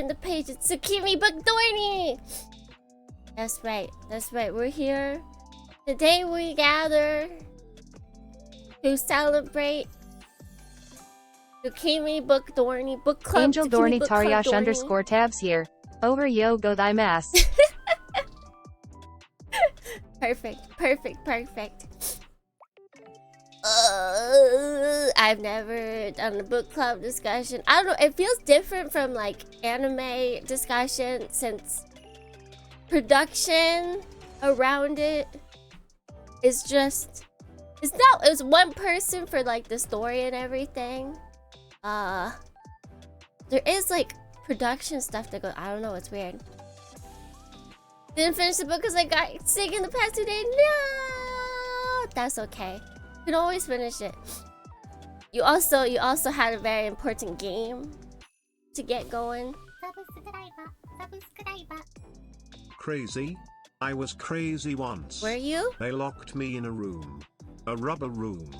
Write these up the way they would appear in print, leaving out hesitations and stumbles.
open the page. It's Tsukimi B Dohrnii. That's right. That's right. We're here. Today we gather to celebrate Tsukimi B Dohrnii Book Club. Angel Dohrnii Tariash _ tabs here. Over yo go thy mass. Perfect. I've never done a book club discussion. I don't know. It feels different from like anime discussion since production around it is just it's one person for like the story and everything. There is like production stuff that goes. I don't know. It's weird. Didn't finish the book because I got sick in the past 2 days. No, that's okay. You can always finish it. You also had a very important game to get going. Crazy? I was crazy once. Were you? They locked me in a room. A rubber room.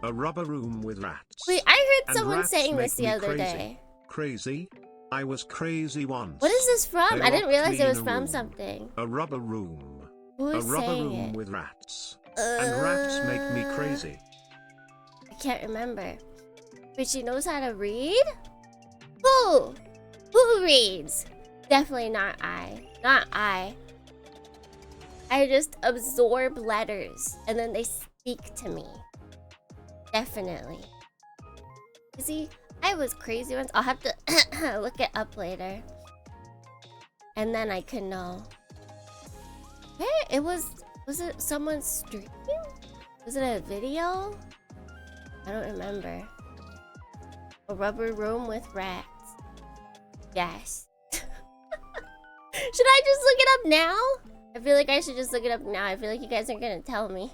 A rubber room with rats. Wait, I heard And someone rats saying make this the me other crazy. day. Crazy? I was crazy once. What is this from? They I didn't locked realize me it was in a from room. something. A rubber room. Who A is rubber saying room it? with rats. And rats make me crazy. I can't remember. But she knows how to read? Who? Who reads? Definitely not I. Not I. I just absorb letters and then they speak to me. Definitely. See, I was crazy once. I'll have to look it up later. And then I can know. Where it was it someone streaming? Was it a video? I don't remember. A rubber room with rats. Yes. Should I just look it up now? I feel like I should just look it up now. I feel like you guys aren't gonna tell me.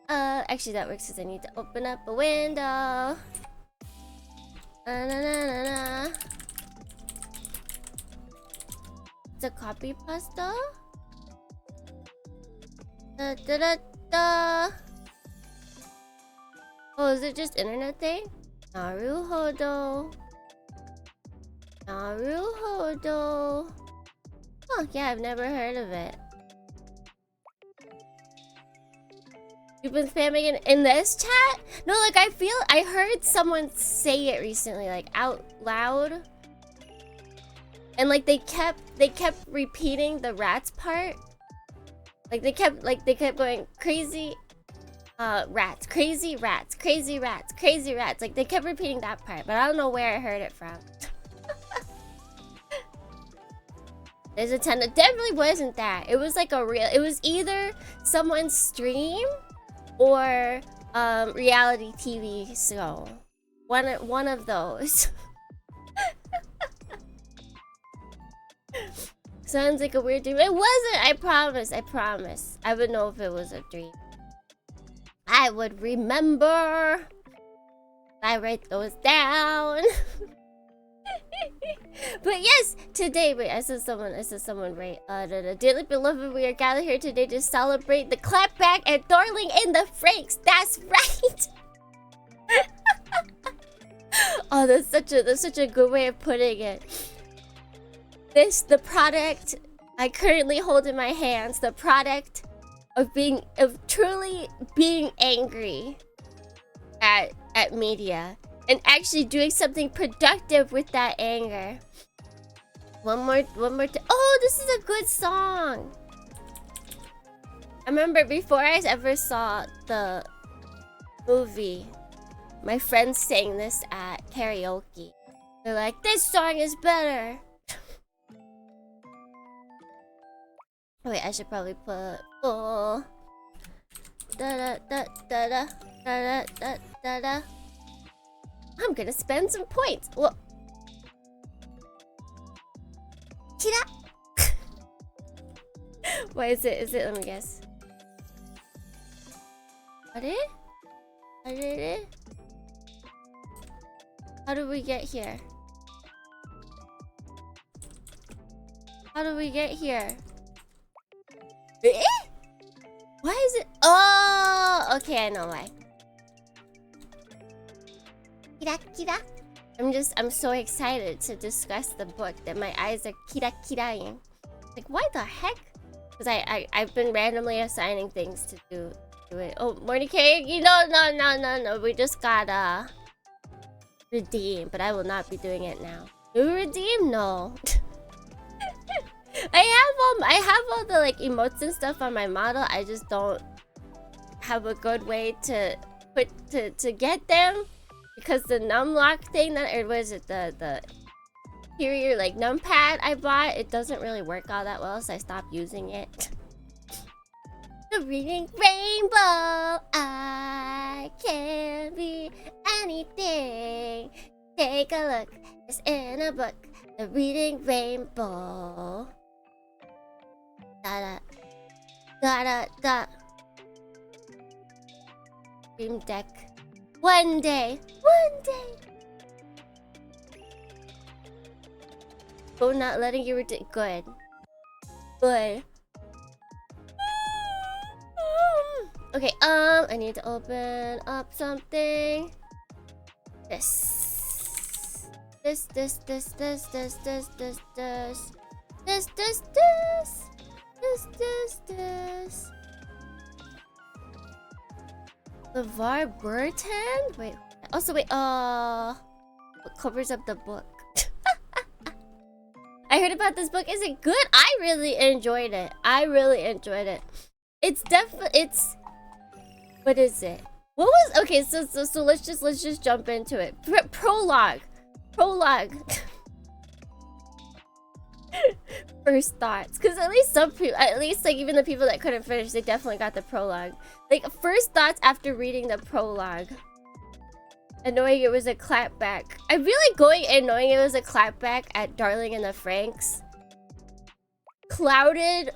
Actually that works because I need to open up a window. It's a copy pasta. Oh, is it just internet thing? Naruhodo. Oh, yeah, I've never heard of it. You've been spamming it in this chat? No, like I heard someone say it recently, like out loud. And like they kept repeating the rats part. Like they kept going crazy rats, crazy rats, crazy rats, crazy rats. Like they kept repeating that part, but I don't know where I heard it from. There's a ton. It definitely wasn't that. It was like it was either someone's stream or reality TV show. One of those. Sounds like a weird dream. It wasn't. I promise. I would know if it was a dream. I would remember. I write those down. But yes, today, wait, I said someone right. Dearly beloved, we are gathered here today to celebrate the clapback and darling in the Franks. That's right. Oh, that's such a good way of putting it. The product I currently hold in my hands, the product of truly being angry at media and actually doing something productive with that anger. One more oh, this is a good song. I remember before I ever saw the movie, my friends sang this at karaoke. They're like, this song is better. Wait, I should probably put full. I'm gonna spend some points. Well, Kira. What is it? Let me guess. How do we get here? Eh? Why is it? Oh, okay, I know why. Kira, kira. I'm so excited to discuss the book that my eyes are kira-kiraing. Like, why the heck? Because I've been randomly assigning things to do it. Oh, morning cake? You know, no. We just got redeem, but I will not be doing it now. New redeem? No. I have all the like emotes and stuff on my model. I just don't have a good way to get them because the numlock thing that, or was it the interior like numpad I bought, it doesn't really work all that well, so I stopped using it. The reading rainbow, I can be anything. Take a look, it's in a book. The reading rainbow. Da da da. Dream deck. One day. Oh, not letting you good. Okay, I need to open up something. This. LeVar Burton? Wait. Also, wait. What covers up the book? I heard about this book. Is it good? I really enjoyed it. It's definitely. What is it? What was? Okay, so let's just jump into it. Prologue. First thoughts, because at least some people, like even the people that couldn't finish, they definitely got the prologue. Like first thoughts after reading the prologue. And knowing it was a clapback. I feel like going and knowing it was a clapback at Darling in the Franxx clouded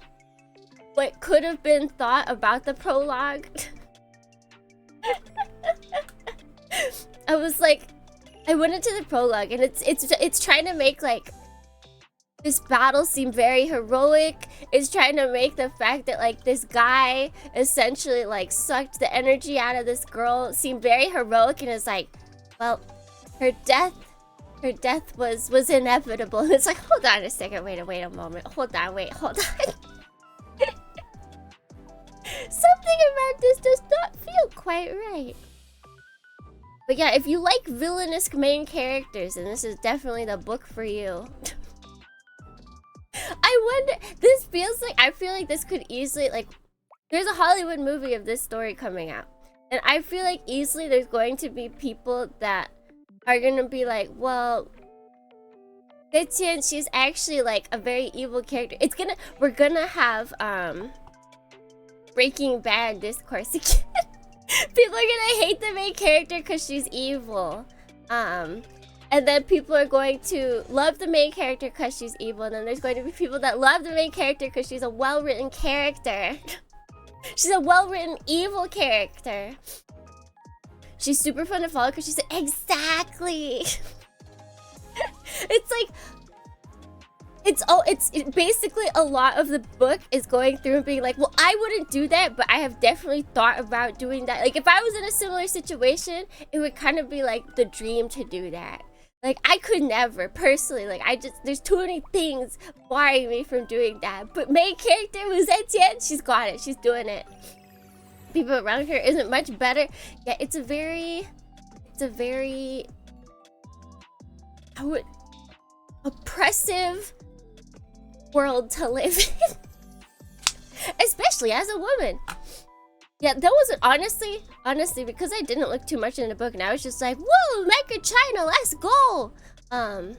what could have been thought about the prologue. I was like, I went into the prologue and it's trying to make like this battle seem very heroic. It's trying to make the fact that like this guy essentially like sucked the energy out of this girl seem very heroic, and it's like, well, her death was inevitable. And it's like, hold on a second, wait a moment, hold on. Something about this does not feel quite right. But yeah, if you like villainous main characters, then this is definitely the book for you. I wonder, this feels like, I feel like this could easily, like, there's a Hollywood movie of this story coming out. And I feel like easily there's going to be people that are gonna be like, well, Etienne, she's actually like a very evil character. We're gonna have, Breaking Bad discourse again. People are gonna hate the main character because she's evil. And then people are going to love the main character because she's evil. And then there's going to be people that love the main character because she's a well-written character. She's a well-written evil character. She's super fun to follow because she's exactly. It's like, it's basically a lot of the book is going through and being like, well, I wouldn't do that, but I have definitely thought about doing that. Like if I was in a similar situation, it would kind of be like the dream to do that. Like I could never personally, like there's too many things barring me from doing that. But main character was Etienne, she's got it, she's doing it. People around her isn't much better. Yeah, it's a very oppressive world to live in. Especially as a woman. Yeah, that wasn't honestly, because I didn't look too much in the book and I was just like, whoa, Mecha China, let's go. I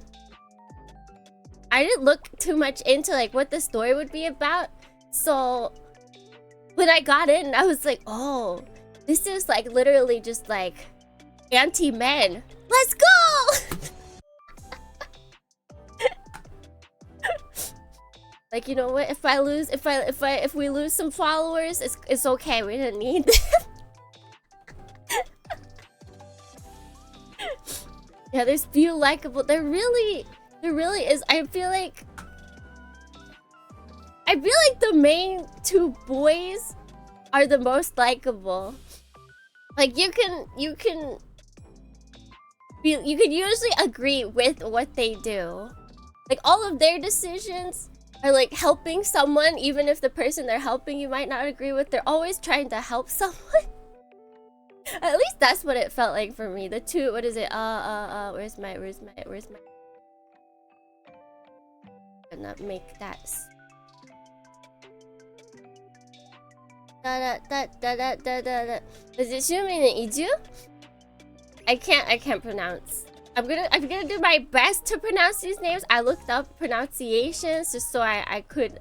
didn't look too much into like what the story would be about. So when I got in, I was like, oh, this is like literally just like anti-men. Let's go. Like, you know what? If we lose some followers, it's okay. We didn't need them. Yeah, there's few likable. There really is. I feel like the main two boys are the most likable. Like you can you could usually agree with what they do. Like, all of their decisions are like helping someone, even if the person they're helping you might not agree with. They're always trying to help someone. At least that's what it felt like for me. The two, what is it? Where's my gonna make that Is it Zumi and Iju? I can't pronounce. I'm gonna do my best to pronounce these names. I looked up pronunciations just so I could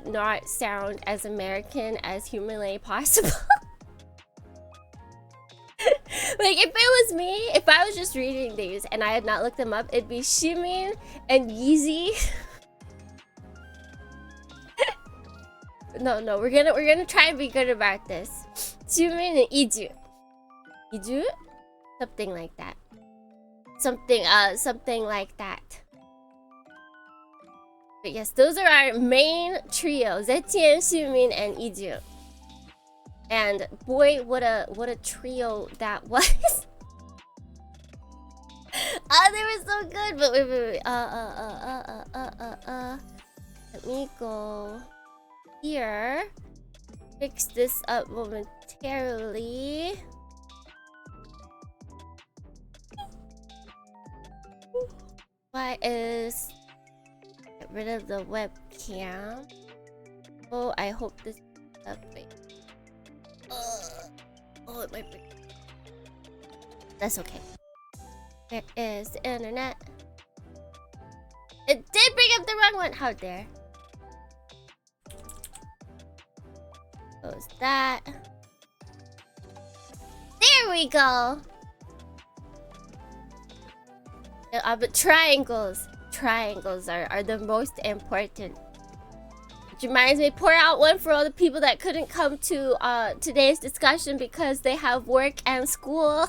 not sound as American as humanly possible. Like, if it was me, if I was just reading these and I had not looked them up, it'd be Shimin and Yeezy. No, we're gonna try and be good about this. Shimin and Iju. Iju? Something like that. Something like that. But yes, those are our main trio. Zetian, Shimin, and Iju. And boy, what a trio that was. They were so good. But wait. Let me go here. Fix this up momentarily. Why is get rid of the webcam? Oh, I hope this is up. Oh, it might be. That's okay. Where is the internet? It did bring up the wrong one. How dare? Close that. There we go. But triangles are the most important. Which reminds me, pour out one for all the people that couldn't come to today's discussion because they have work and school.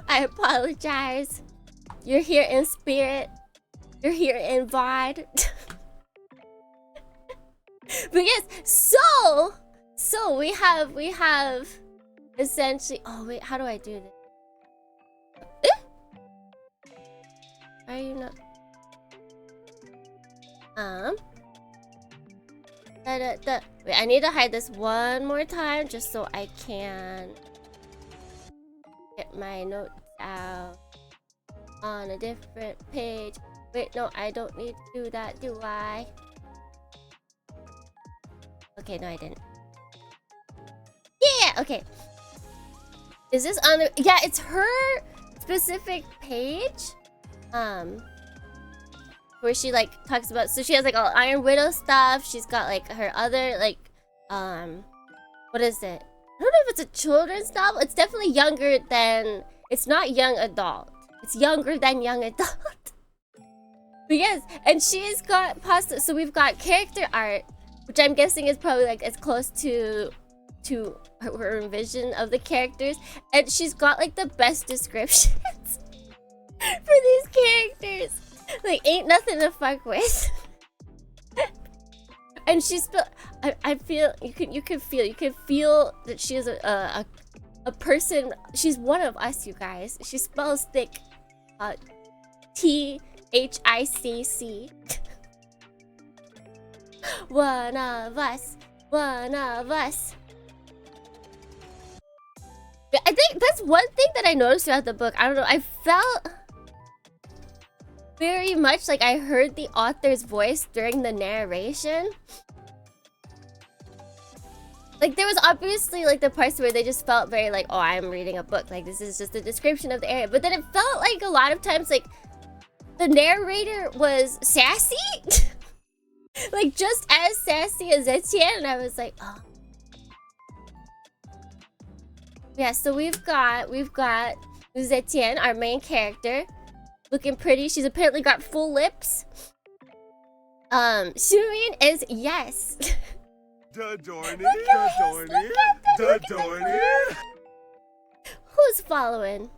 I apologize. You're here in spirit. You're here in VOD. But yes, so we have essentially. Oh wait, how do I do this? Are you not? Wait, I need to hide this one more time just so I can get my notes out on a different page. Wait, no, I don't need to do that, do I? Okay, no, I didn't. Yeah, okay. Is this on the... Yeah, it's her specific page. Where she like talks about, so she has like all Iron Widow stuff. She's got like her other like what is it? I don't know if it's a children's novel. It's definitely younger than, it's not young adult. It's younger than young adult. But yes, and she's got pasta. So we've got character art, which I'm guessing is probably like as close to her vision of the characters, and she's got like the best descriptions for these characters. Like, ain't nothing to fuck with. And she's I feel you can feel that she is a person. She's one of us, you guys. She spells thick, THICC. One of us. I think that's one thing that I noticed throughout the book. I don't know. I felt very much like I heard the author's voice during the narration. Like, there was obviously like the parts where they just felt very like, oh, I'm reading a book. Like, this is just a description of the area. But then it felt like a lot of times like the narrator was sassy. Like, just as sassy as Etienne. And I was like, oh. Yeah, so we've got Etienne, our main character. Looking pretty. She's apparently got full lips. Shirin is yes. Dohrnii. Who's following?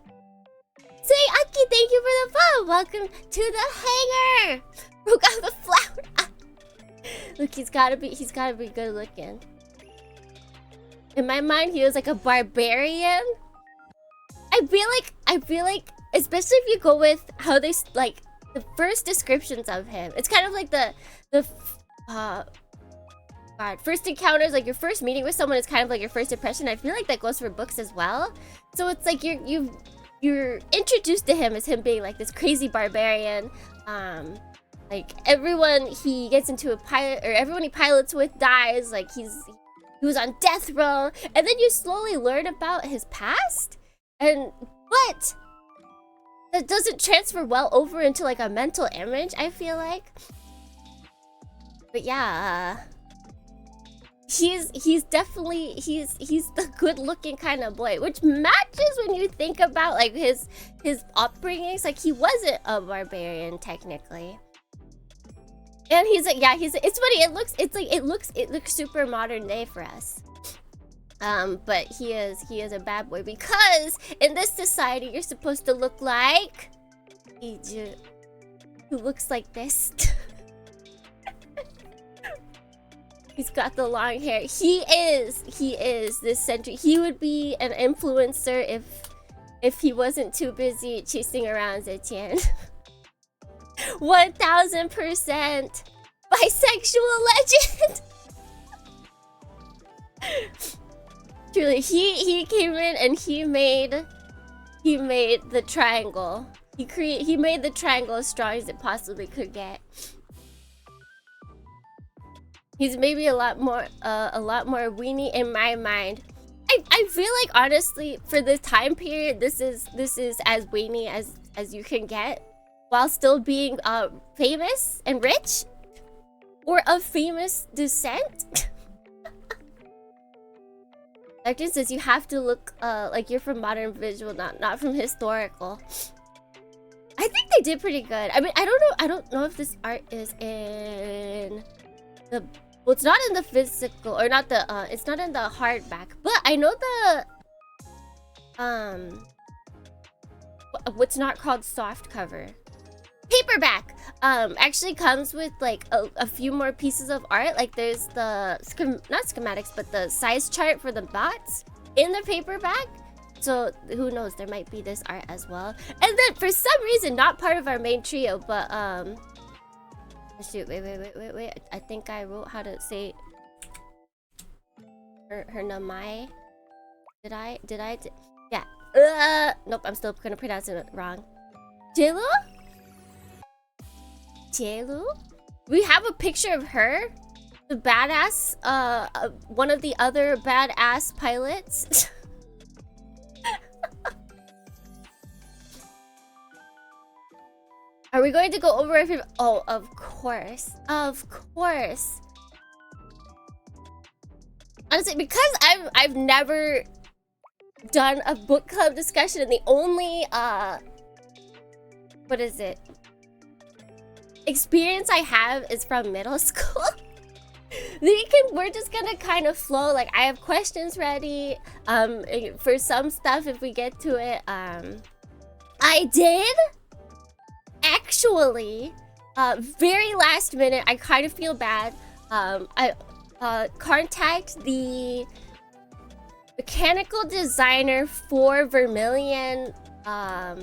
Say Aki, thank you for the follow. Welcome to the hangar. Who got the flower? Look, he's gotta be good looking. In my mind, he was like a barbarian. I feel like, especially if you go with how they like the first descriptions of him, it's kind of like the first encounters, like your first meeting with someone is kind of like your first impression. I feel like that goes for books as well. So it's like you're introduced to him as him being like this crazy barbarian. Like everyone he gets into a pilot, or everyone he pilots with dies. Like he was on death row, and then you slowly learn about his past, but that doesn't transfer well over into like a mental image, I feel like. But yeah, he's definitely he's the good-looking kind of boy, which matches when you think about like his upbringings. Like he wasn't a barbarian technically. And he's like, yeah, it's funny. It looks super modern day for us. But he is a bad boy because in this society you're supposed to look like who looks like this. He's got the long hair. He is this century. He would be an influencer if he wasn't too busy chasing around Zetian. 1000% bisexual legend. Truly, he came in and he made the triangle. He made the triangle as strong as it possibly could get. He's maybe a lot more weenie in my mind. I feel like honestly for this time period, this is as weenie as you can get, while still being famous and rich, or of famous descent. Doctor says you have to look like you're from modern visual, not from historical. I think they did pretty good. I mean, I don't know if this art is in the, well, it's not in the physical, or not the it's not in the hardback, but I know the what's not called soft cover, paperback actually comes with like a few more pieces of art. Like there's the not schematics, but the size chart for the bots in the paperback. So who knows, there might be this art as well. And then for some reason, not part of our main trio, but shoot, wait. I think I wrote how to say her namai. Did I? Yeah. Nope, I'm still gonna pronounce it wrong. Jelu? We have a picture of her, the badass, one of the other badass pilots. Are we going to go over every? Oh, of course. Honestly, because I've never done a book club discussion, and the only what is it? Experience I have is from middle school. We're just gonna kind of flow. Like I have questions ready for some stuff if we get to it. I did actually very last minute, I kind of feel bad. I contact the mechanical designer for Vermilion oh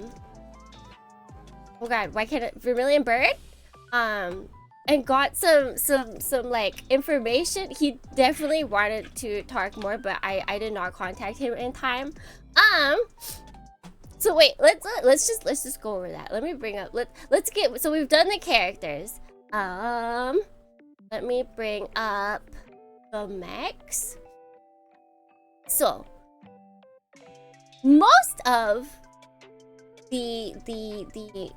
god, why can't it, Vermilion Bird, and got some like information. He definitely wanted to talk more, but I did not contact him in time. So wait, let's just go over that. Let me bring up, let's get, so we've done the characters. Let me bring up the mechs. So most of the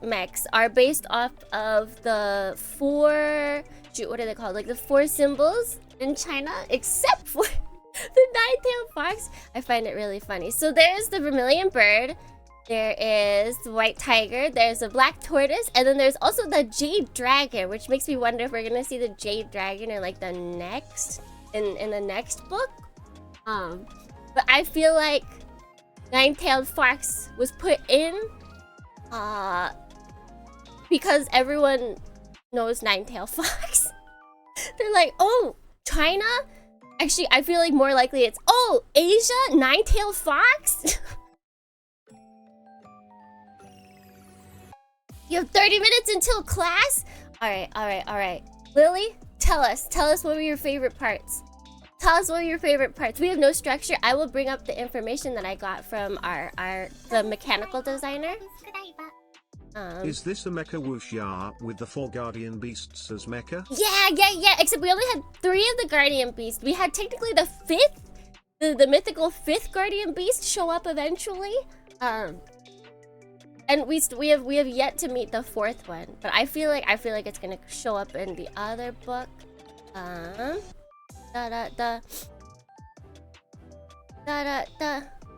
mechs are based off of the four, what are they called? Like the four symbols in China, except for the nine-tailed fox. I find it really funny. So there's the Vermilion Bird, there is the white tiger, there's a black tortoise, and then there's also the jade dragon, which makes me wonder if we're gonna see the jade dragon in like the next, in the next book. But I feel like nine-tailed fox was put in because everyone knows nine-tailed fox. They're like, oh, China? Actually, I feel like more likely it's, oh, Asia, nine-tailed fox? You have 30 minutes until class? Alright. Lily, tell us what were your favorite parts. Tell us what were your favorite parts. We have no structure. I will bring up the information that I got from the mechanical designer. Is this a mecha wuxia with the 4 guardian beasts as mecha? Yeah. Except we only had 3 of the guardian beasts. We had technically the 5th, the mythical 5th guardian beast show up eventually. And we have yet to meet the 4th one, but I feel like it's gonna show up in the other book.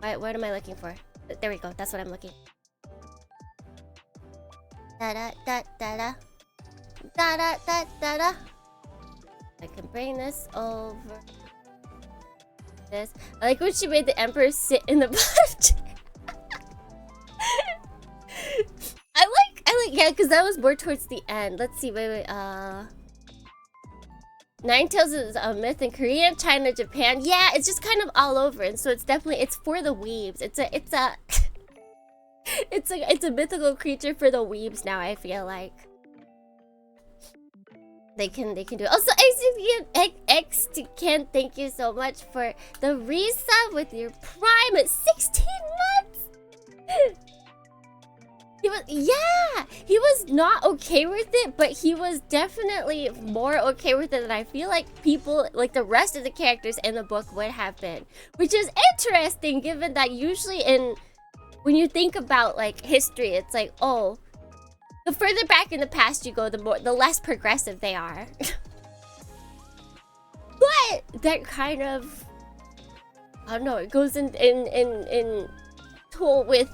Wait, what am I looking for? There we go. That's what I'm looking. I can bring this over. This. I like when she made the emperor sit in the butt. I like, yeah, because that was more towards the end. Let's see, wait. Nine Tails is a myth in Korea, China, Japan. Yeah, it's just kind of all over, and so it's for the weebs. It's a mythical creature for the weebs now. I feel like they can do it. Also, X Ken, thank you so much for the resub with your Prime at 16 months. He was not okay with it, but he was definitely more okay with it than I feel like people, like the rest of the characters in the book would have been. Which is interesting, given that usually when you think about like history, it's like, oh, the further back in the past you go, the less progressive they are. But that kind of, I don't know, it goes in tool with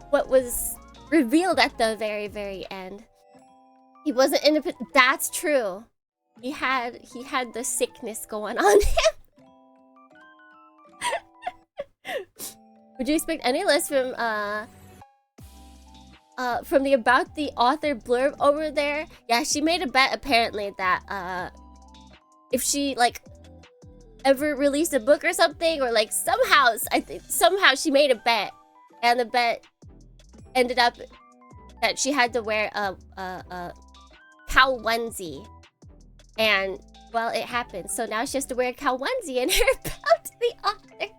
what was revealed at the very, very end. He wasn't independent. That's true. He had the sickness going on him. Would you expect any less from the about the author blurb over there? Yeah, she made a bet apparently that if she like ever released a book or something, or like somehow she made a bet, and the bet ended up that she had to wear a cow onesie, and well, it happened. So now she has to wear a cow onesie in her about the author,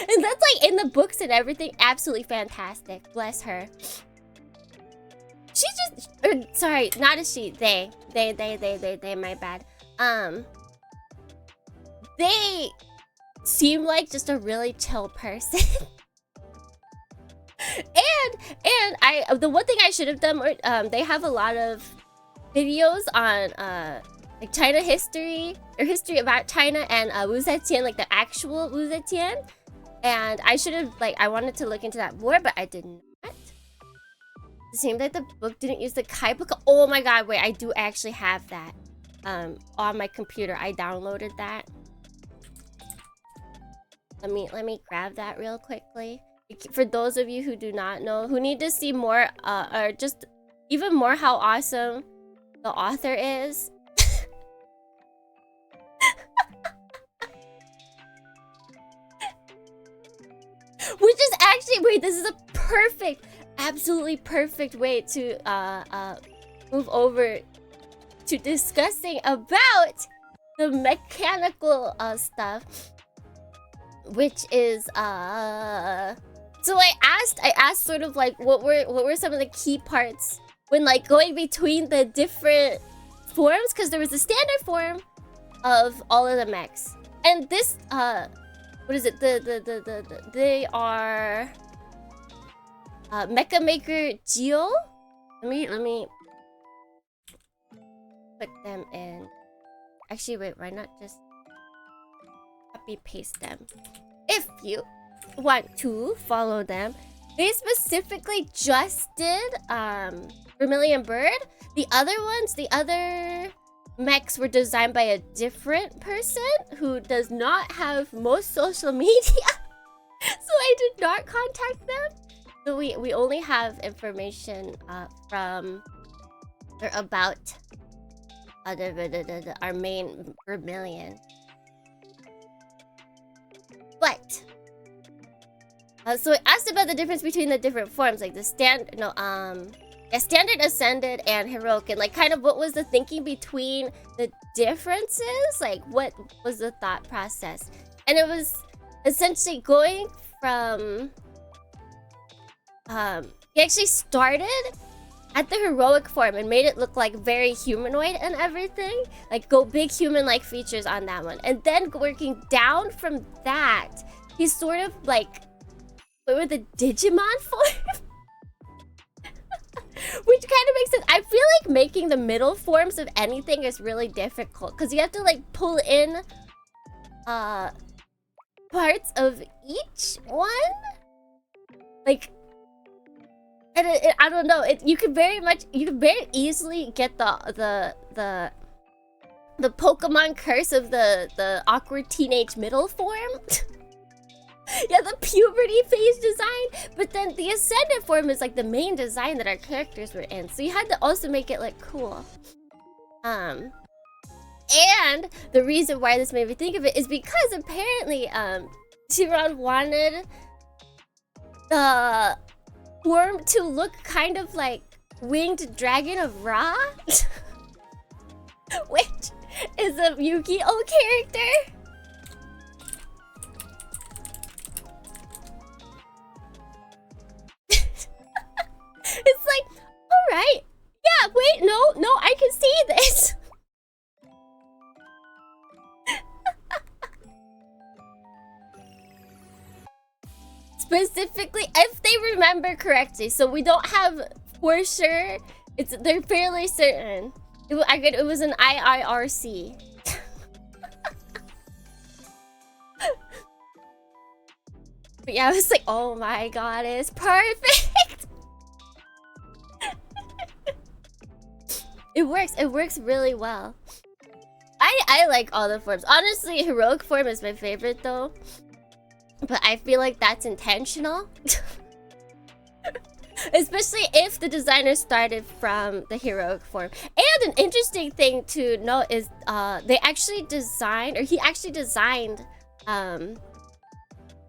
and that's like in the books and everything. Absolutely fantastic. Bless her. She just, sorry, not a she. They. My bad. They seem like just a really chill person. And the one thing I should have done, they have a lot of videos on like China history, or history about China, and Wu Zetian, like the actual Wu Zetian. And I should have, like, I wanted to look into that more, but I did not. It seemed like the book didn't use the Kai book. Oh my god, wait, I do actually have that on my computer. I downloaded that. Let me grab that real quickly. For those of you who do not know, who need to see more, or just even more how awesome the author is. Which is actually, wait, this is a perfect, absolutely perfect way to move over to discussing about the mechanical stuff, which is so I asked sort of like what were some of the key parts when like going between the different forms, because there was a standard form of all of the mechs, and this what is it, they are Mecha Maker Gio. Let me put them in. Actually, wait, why not just copy paste them? If you want to follow them, they specifically just did Vermilion Bird. The other ones, the other mechs were designed by a different person who does not have most social media. So I did not contact them. So we only have information from or about our main Vermilion. But So it asked about the difference between the different forms, like the standard ascended and heroic, and like kind of what was the thinking between the differences, like what was the thought process. And it was essentially going from he actually started at the heroic form and made it look like very humanoid and everything, like go big human-like features on that one, and then working down from that, he's sort of like with the Digimon form. Which kind of makes sense. I feel like making the middle forms of anything is really difficult because you have to like pull in parts of each one, like, and I don't know, you could very easily get the Pokemon curse of the awkward teenage middle form. Yeah, the puberty phase design, but then the ascendant form is like the main design that our characters were in, so you had to also make it look cool. And the reason why this made me think of it is because apparently Xiran wanted the form to look kind of like Winged Dragon of Ra, which is a Yu-Gi-Oh character. It's like, alright, yeah, wait, no, I can see this. Specifically, if they remember correctly, so we don't have for sure, they're fairly certain. It was an IIRC. But yeah, I was like, oh my god, it's perfect. It works really well. I like all the forms. Honestly, heroic form is my favorite though. But I feel like that's intentional. Especially if the designer started from the heroic form. And an interesting thing to note is he actually designed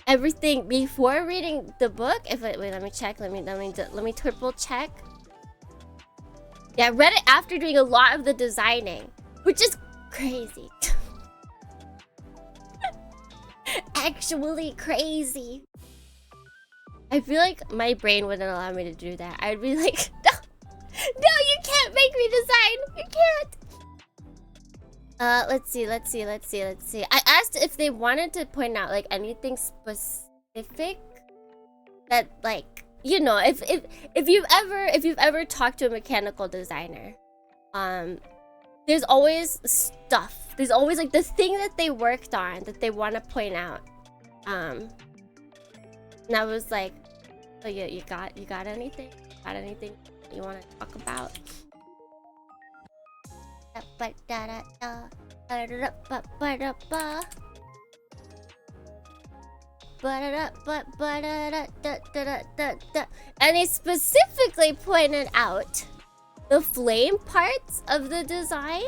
everything before reading the book. Wait, let me check. Let me triple check. Yeah, I read it after doing a lot of the designing, which is crazy. Actually crazy. I feel like my brain wouldn't allow me to do that. I'd be like, no, you can't make me design. You can't. Let's see. I asked if they wanted to point out like anything specific that, like, you know, if you've ever talked to a mechanical designer, there's always stuff. There's always like the thing that they worked on that they want to point out. And I was like, oh yeah, you got anything? Got anything you want to talk about? And he specifically pointed out the flame parts of the design.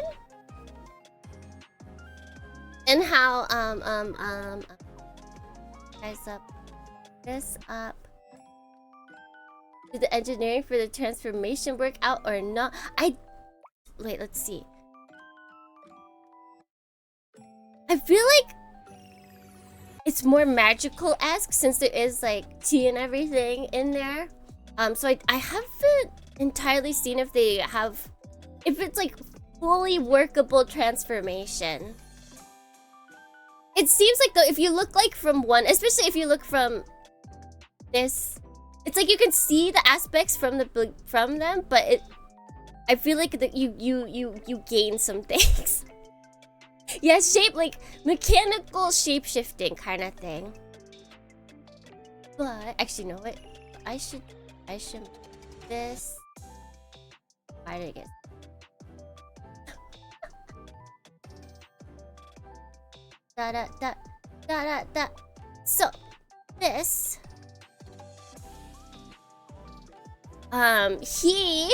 And how this up. Did the engineering for the transformation work out or not? Wait, let's see. I feel like it's more magical-esque since there is like tea and everything in there. So I haven't entirely seen if it's like fully workable transformation. It seems like though, if you look like from one, especially if you look from this, it's like you can see the aspects from them, but I feel like that you gain some things. Yeah, shape, like mechanical shape shifting kind of thing. But actually, you know what? I should this. Why did I get? So this he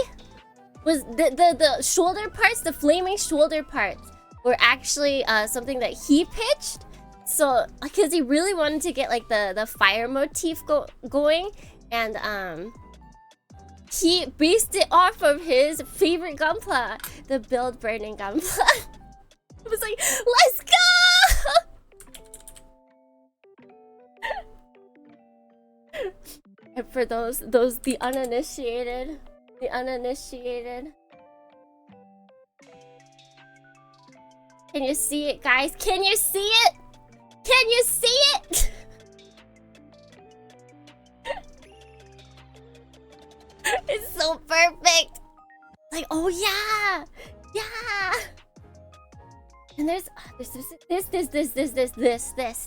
was the shoulder parts, the flaming shoulder parts were actually something that he pitched. So, because he really wanted to get like the fire motif going, and he based it off of his favorite gunpla, the build burning gunpla. It was like, let's go! And for those the uninitiated. Can you see it, guys? Can you see it? Can you see it? It's so perfect. Like, oh yeah, yeah. And there's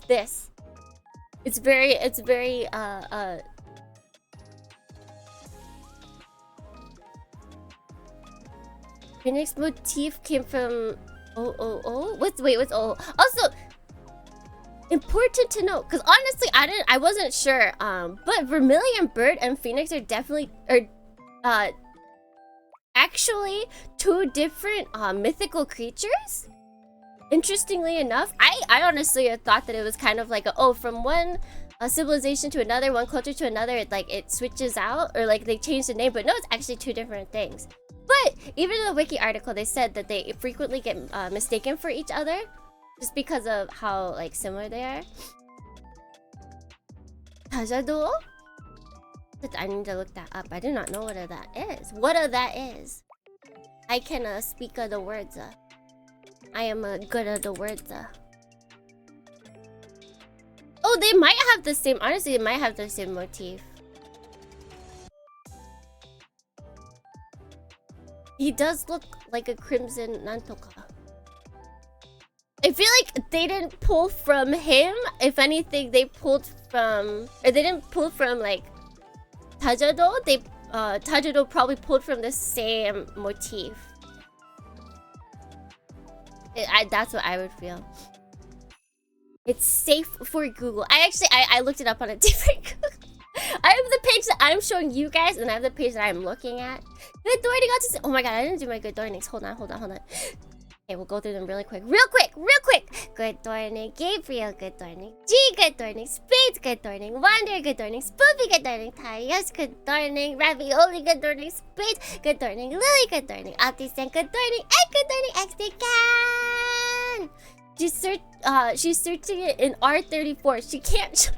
this. It's very Phoenix motif came from what's also important to know, because honestly I wasn't sure, but Vermilion Bird and Phoenix are definitely actually two different mythical creatures. Interestingly enough, I honestly thought that it was kind of like from one civilization to another, one culture to another, it switches out, or like they change the name, but no, it's actually two different things. But even in the wiki article, they said that they frequently get mistaken for each other, just because of how like similar they are. Tajado? I need to look that up. I do not know what that is. What that is? I can speak the words. I am good at the words. Oh, they might have the same. Honestly, they might have the same motif. He does look like a crimson nantoka. I feel like they didn't pull from him. If anything, they pulled from, or they didn't pull from like Tajado. Tajado probably pulled from the same motif. That's what I would feel. It's safe for Google. I looked it up on a different Google. I have the page that I'm showing you guys, and I have the page that I'm looking at. Good Dohrnii got to see. Oh my god, I didn't do my good Dohrniis. Hold on. Okay, we'll go through them really quick. Good Dohrnii, Gabriel, good Dohrnii, G, good Dohrnii, Spades, good Dohrnii, Wander, good Dohrnii, Spoopy, good Dohrnii, Tayos, good Dohrnii, Ravioli, good Dohrnii, Spades, good Dohrnii, Lily, good Dohrnii, Optistan, good Dohrnii, and good Dohrnii, XD can. She's searching it in R34. She can't.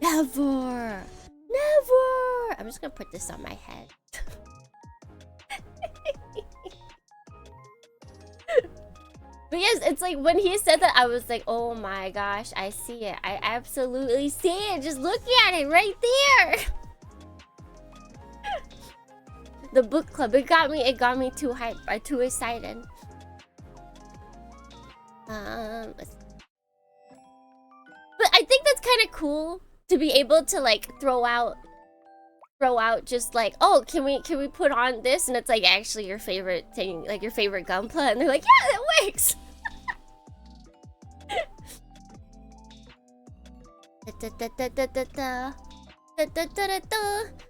Never. I'm just gonna put this on my head. But yes, it's like when he said that, I was like, oh my gosh, I see it. I absolutely see it. Just look at it right there. The book club, it got me too hyped, too excited. But I think that's kind of cool to be able to like throw out just like, oh, can we put on this, and it's like actually your favorite thing, like your favorite gunpla, and they're like, yeah, that works.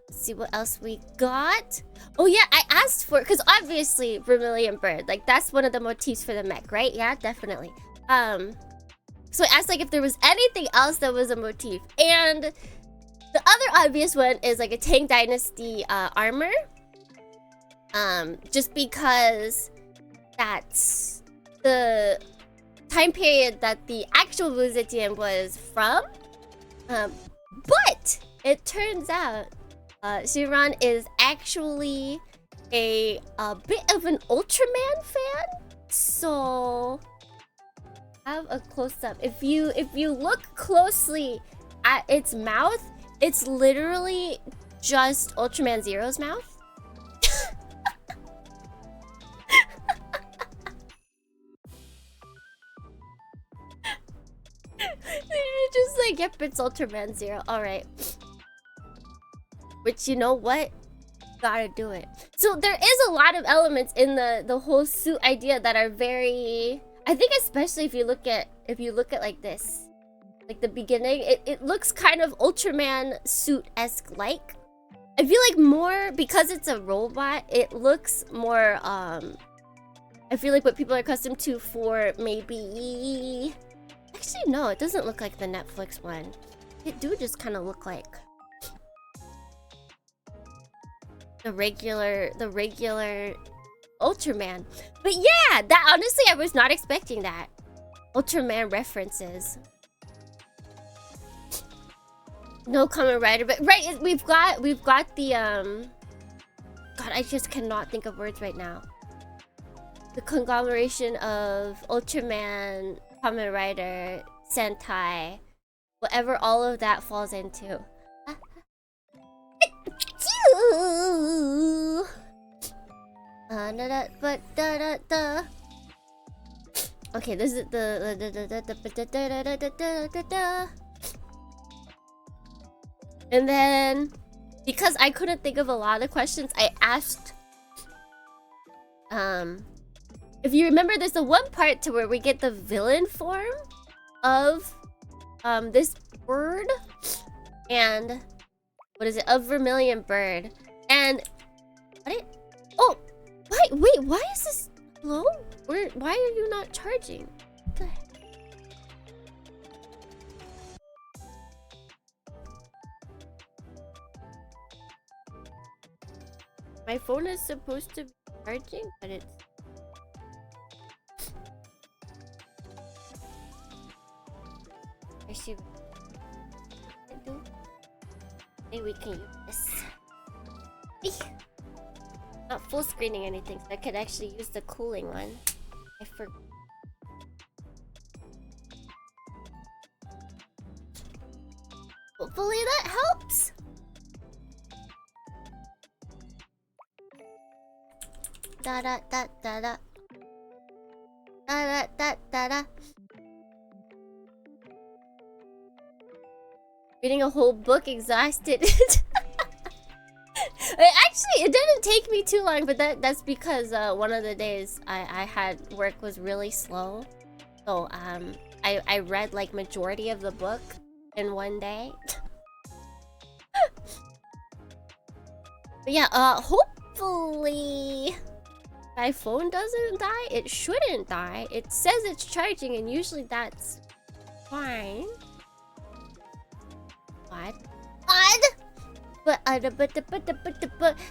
Let's see what else we got. Oh yeah, I asked for, because obviously Vermilion Bird, like that's one of the motifs for the mech, right? Yeah, definitely. So I asked like if there was anything else that was a motif, and the other obvious one is like a Tang Dynasty armor. Just because that's the time period that the actual Wuzetian was from. But it turns out Xiran is actually a bit of an Ultraman fan. So have a close-up. If you look closely at its mouth, it's literally just Ultraman Zero's mouth. Just like, yep, it's Ultraman Zero. Alright. Which, you know what? Gotta do it. So there is a lot of elements in the whole suit idea that are very... I think especially if you look at like this. Like the beginning, it looks kind of Ultraman suit-esque like. I feel like more, because it's a robot, it looks more I feel like what people are accustomed to for maybe... Actually, no, it doesn't look like the Netflix one. It do just kind of look like the regular Ultraman. But yeah, that honestly, I was not expecting that. Ultraman references. No Kamen Rider, but right, we've got the God, I just cannot think of words right now. The conglomeration of Ultraman, Kamen Rider, Sentai, whatever all of that falls into. Okay, this is the and then because I couldn't think of a lot of questions, I asked if you remember, there's the one part to where we get the villain form of this bird and what is it, of Vermilion Bird. And oh wait, why is this low? Why are you not charging? What the heck? My phone is supposed to be charging, but it's... Maybe we can use this. Not full screening anything, so I could actually use the cooling one. I forgot. Hopefully that helps. Da da da da da. Da da da da da. Reading a whole book, exhausted. Actually, it didn't take me too long, but that's because one of the days I had work was really slow. So I read like majority of the book in one day. But yeah, hopefully my phone doesn't die. It shouldn't die. It says it's charging, and usually that's fine. Odd. But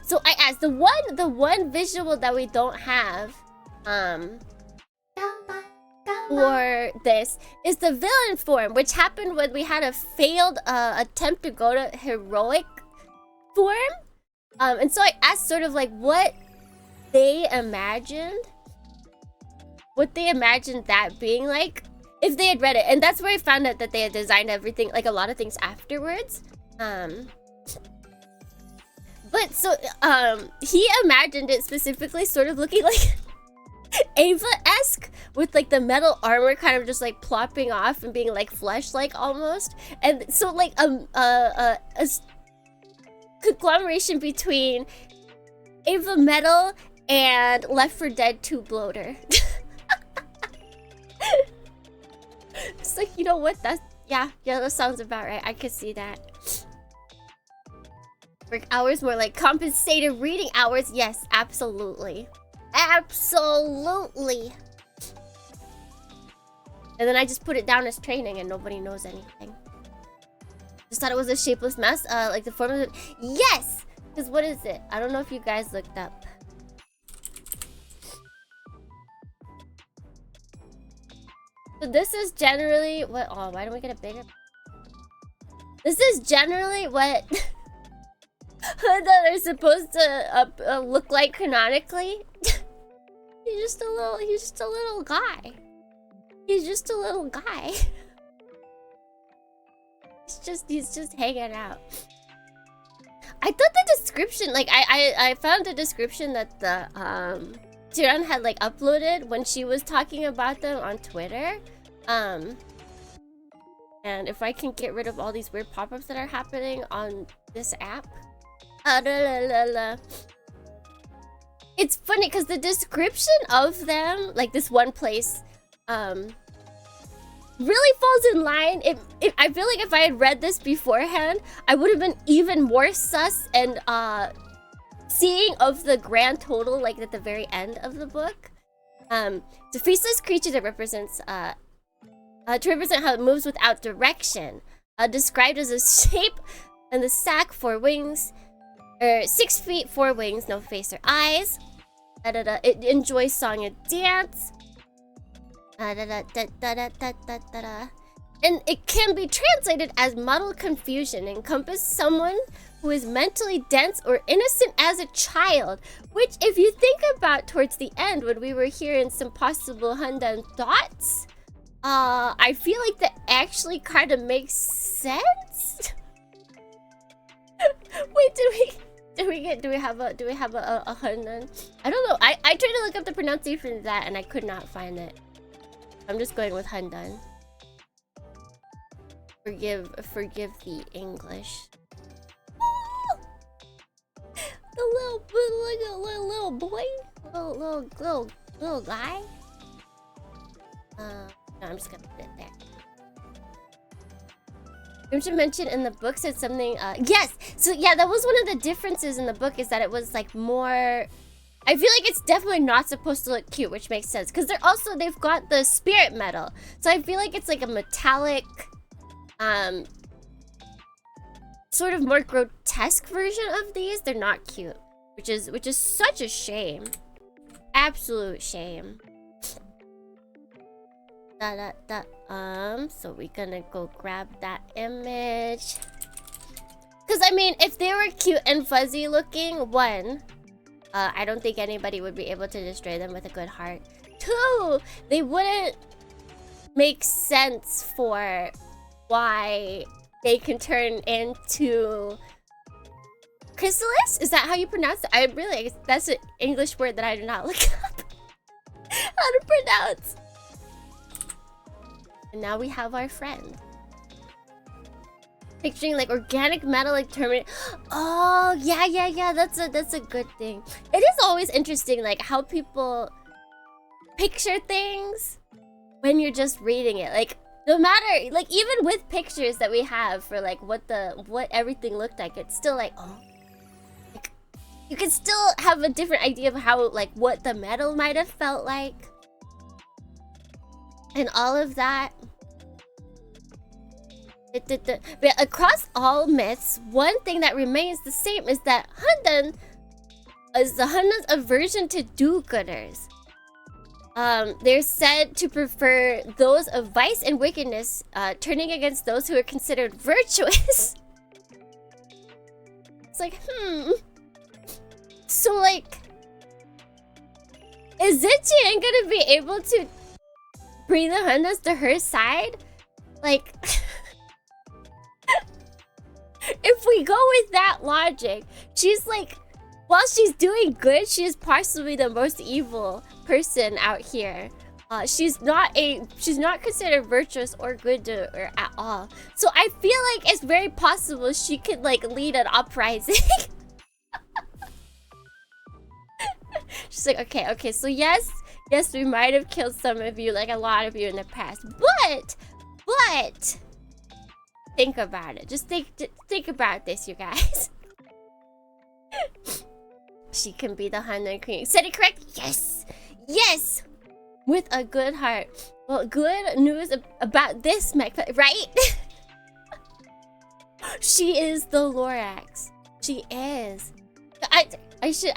so I asked the one visual that we don't have for this is the villain form, which happened when we had a failed attempt to go to heroic form. And so I asked sort of like what they imagined that being like if they had read it. And that's where I found out that they had designed everything, like a lot of things afterwards. But so he imagined it specifically sort of looking like Ava-esque with like the metal armor kind of just like plopping off and being like flesh-like almost. And so like a conglomeration between Ava Metal and Left 4 Dead 2 Bloater. It's like, you know what, that's yeah, that sounds about right. I could see that. Work hours more like compensated reading hours. Yes, absolutely. Absolutely. And then I just put it down as training and nobody knows anything. Just thought it was a shapeless mess. Like the form of it. Yes! Because what is it? I don't know if you guys looked up. So this is generally what... Oh, why don't we get a bigger... This is generally what... that are supposed to look like canonically. He's just a little guy. He's just a little guy. He's just hanging out. I thought the description, like I found the description that the Xiran had like uploaded when she was talking about them on Twitter. And if I can get rid of all these weird pop-ups that are happening on this app. It's funny because the description of them, like this one place, really falls in line. I feel like if I had read this beforehand, I would have been even more sus and seeing of the grand total, like at the very end of the book. It's a faceless creature that represents to represent how it moves without direction. Described as a shape and the sack, 4 wings, 6 feet, 4 wings, no face or eyes. It enjoys song and dance. And it can be translated as muddled confusion, encompass someone who is mentally dense or innocent as a child. Which, if you think about towards the end, when we were hearing some possible Handan thoughts, I feel like that actually kind of makes sense. Wait, do we have a Handan? I don't know. I tried to look up the pronunciation of that and I could not find it. I'm just going with Handan. Forgive the English. The little boy, little guy. No, I'm just gonna put it there. Grimsha mentioned in the book said something. Yes. So yeah, that was one of the differences in the book, is that it was like more. I feel like it's definitely not supposed to look cute, which makes sense because they've got the spirit metal, so I feel like it's like a metallic, sort of more grotesque version of these. They're not cute, which is such a shame, absolute shame. So we're gonna go grab that image. Because I mean, if they were cute and fuzzy looking, 1, I don't think anybody would be able to destroy them with a good heart. 2, they wouldn't make sense for why they can turn into chrysalis? Is that how you pronounce it? That's an English word that I did not look up how to pronounce. And now we have our friend. Picturing like organic metal, like terminate. Oh yeah. That's a good thing. It is always interesting, like how people picture things when you're just reading it. Like no matter, like even with pictures that we have for like what everything looked like, it's still like, oh, like you can still have a different idea of how, like, what the metal might have felt like and all of that. But across all myths, one thing that remains the same is that Handan is the Handan's aversion to do-gooders. They're said to prefer those of vice and wickedness, turning against those who are considered virtuous. It's like, so like, is Zichian gonna be able to bring the Handans to her side? Like, if we go with that logic, she's like, while she's doing good, she is possibly the most evil person out here. She's not considered virtuous or good at all. So I feel like it's very possible she could like lead an uprising. She's like, okay, so yes, we might have killed some of you, like a lot of you in the past, but think about it. Just think about this, you guys. She can be the Handan Queen. Said it correct? Yes! With a good heart. Well, good news about this Mecha, right? She is the Lorax. She is. I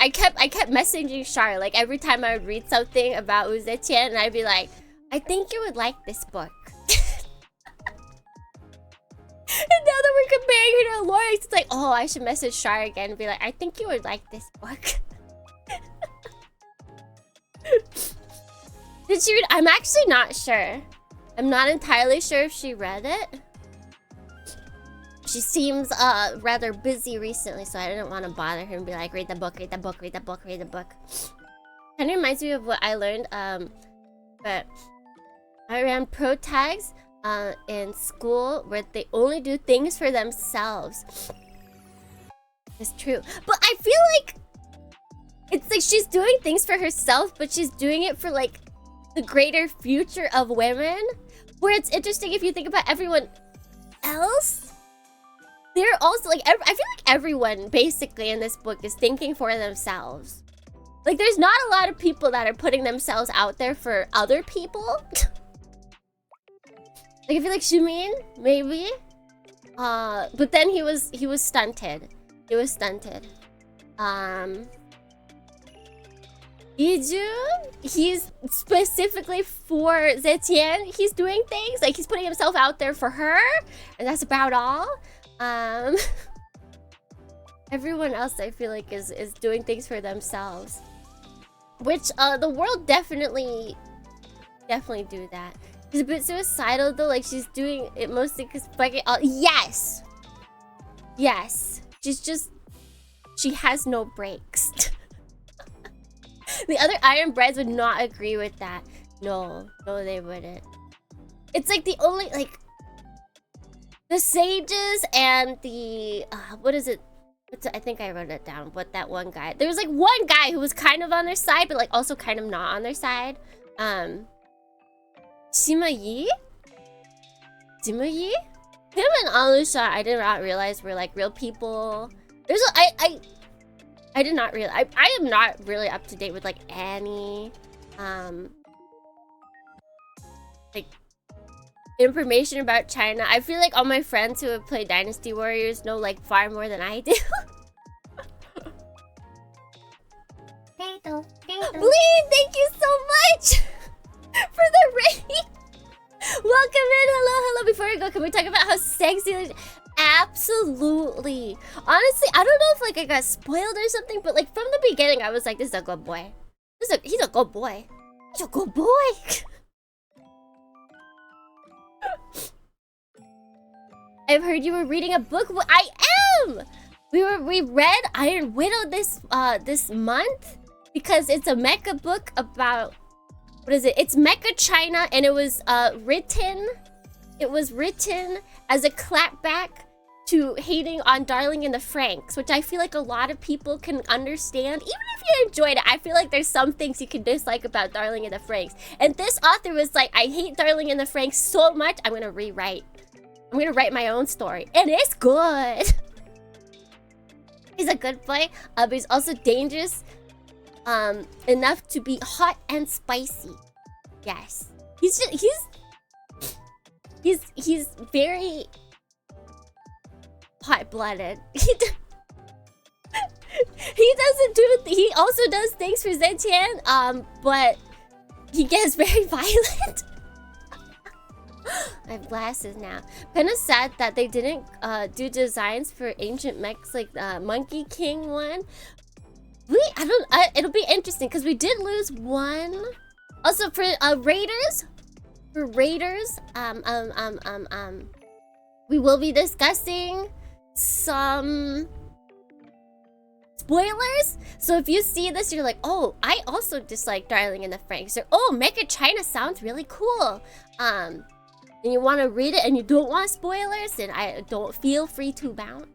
kept messaging Char, like every time I would read something about Uzetian, and I'd be like, I think you would like this book. And now that we're comparing her to Lorax, it's like, oh, I should message Char again and be like, I think you would like this book. Did she read? I'm actually not sure. I'm not entirely sure if she read it. She seems rather busy recently, so I didn't want to bother her and be like, read the book. Kind of reminds me of what I learned, but I ran pro tags in school where they only do things for themselves. It's true. But I feel like it's like she's doing things for herself, but she's doing it for like the greater future of women. Where it's interesting if you think about everyone else. They're also like, I feel like everyone basically in this book is thinking for themselves. Like, there's not a lot of people that are putting themselves out there for other people. Like, I feel like Xiumin, maybe. But then he was stunted. He was stunted. Yijun, he's specifically for Zetian. He's doing things like he's putting himself out there for her, and that's about all. Everyone else I feel like is doing things for themselves, which the world definitely do that. She's a bit suicidal though, like she's doing it mostly because fucking yes, she has no brakes. The other Iron Breads would not agree with that. No, they wouldn't. It's like the only, like, the sages and the what is it? I think I wrote it down. What that one guy? There was like one guy who was kind of on their side, but like also kind of not on their side. Sima Yi? Him and Alusha, I did not realize were like real people. There's I did not realize. I am not really up to date with like any like information about China. I feel like all my friends who have played Dynasty Warriors know like far more than I do. Bleed, thank you so much for the raid. Welcome in. Hello. Before we go, can we talk about how sexy? Absolutely. Honestly, I don't know if like I got spoiled or something, but like from the beginning, I was like, this is a good boy. He's a good boy. He's a good boy. I've heard you were reading a book. Well, I am. We read Iron Widow this month because it's a mecha book about, what is it? It's Mecha China, and it was written as a clapback to hating on Darling in the Franxx, which I feel like a lot of people can understand. Even if you enjoyed it, I feel like there's some things you can dislike about Darling in the Franxx. And this author was like, I hate Darling in the Franxx so much, I'm gonna rewrite. I'm gonna write my own story. And it's good. He's a good boy, but he's also dangerous enough to be hot and spicy. Yes. He's very hot-blooded. He also does things for Zetian, but he gets very violent. I have glasses now. Kinda sad that they didn't do designs for ancient mechs like Monkey King one. It'll be interesting because we did lose one. Also for Raiders. For Raiders, we will be discussing some spoilers. So if you see this, you're like, oh, I also dislike Darling in the Franxx, or oh, Mecha China sounds really cool. And you want to read it and you don't want spoilers, then I don't feel free to bound.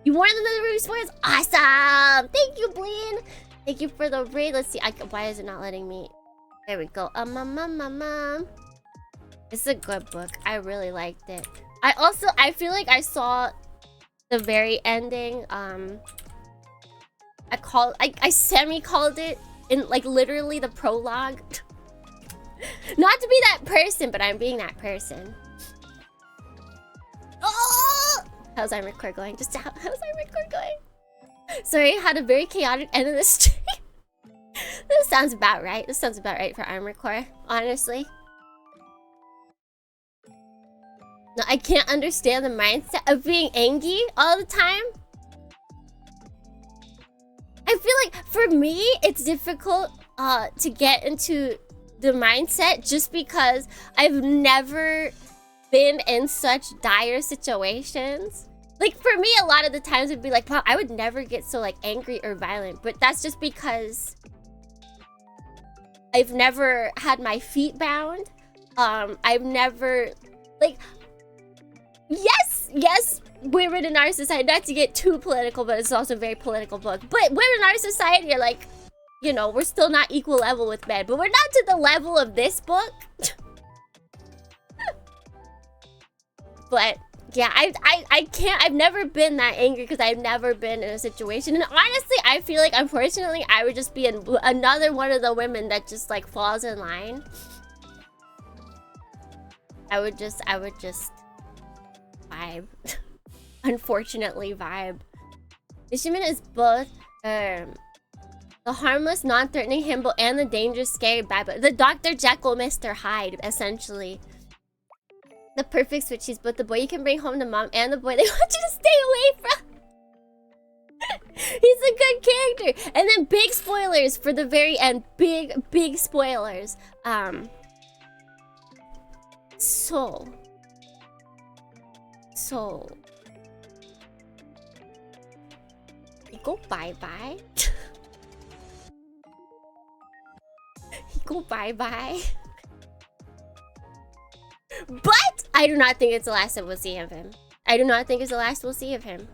You want them to read spoilers? Awesome! Thank you, Bleen. Thank you for the raid. Let's see. Why is it not letting me? There we go. It's a good book. I really liked it. I feel like I saw the very ending. I semi-called it in like literally the prologue. Not to be that person, but I'm being that person. Oh! How's I'm record going? How's I'm record going? Sorry, I had a very chaotic end of the stream. This sounds about right. This sounds about right for Armor Core, honestly. No, I can't understand the mindset of being angry all the time. I feel like for me, it's difficult to get into the mindset just because I've never been in such dire situations. Like for me, a lot of the times it'd be like, wow, I would never get so like angry or violent, but that's just because I've never had my feet bound. I've never like, yes, women in our society, not to get too political, but it's also a very political book. But women in our society are like, you know, we're still not equal level with men, but we're not to the level of this book. But yeah, I can't. I've never been that angry because I've never been in a situation. And honestly, I feel like, unfortunately, I would just be another one of the women that just like falls in line. I would just vibe. Unfortunately, vibe. Ishimin is both the harmless, non-threatening himbo and the dangerous, scary bad boy. The Dr. Jekyll, Mr. Hyde, essentially. The perfect switch. He's both the boy you can bring home to mom and the boy they want you to stay away from. He's a good character. And then big spoilers for the very end. Big spoilers. So. He go bye-bye. He go bye-bye. But I do not think it's the last that we'll see of him. I do not think it's the last we'll see of him.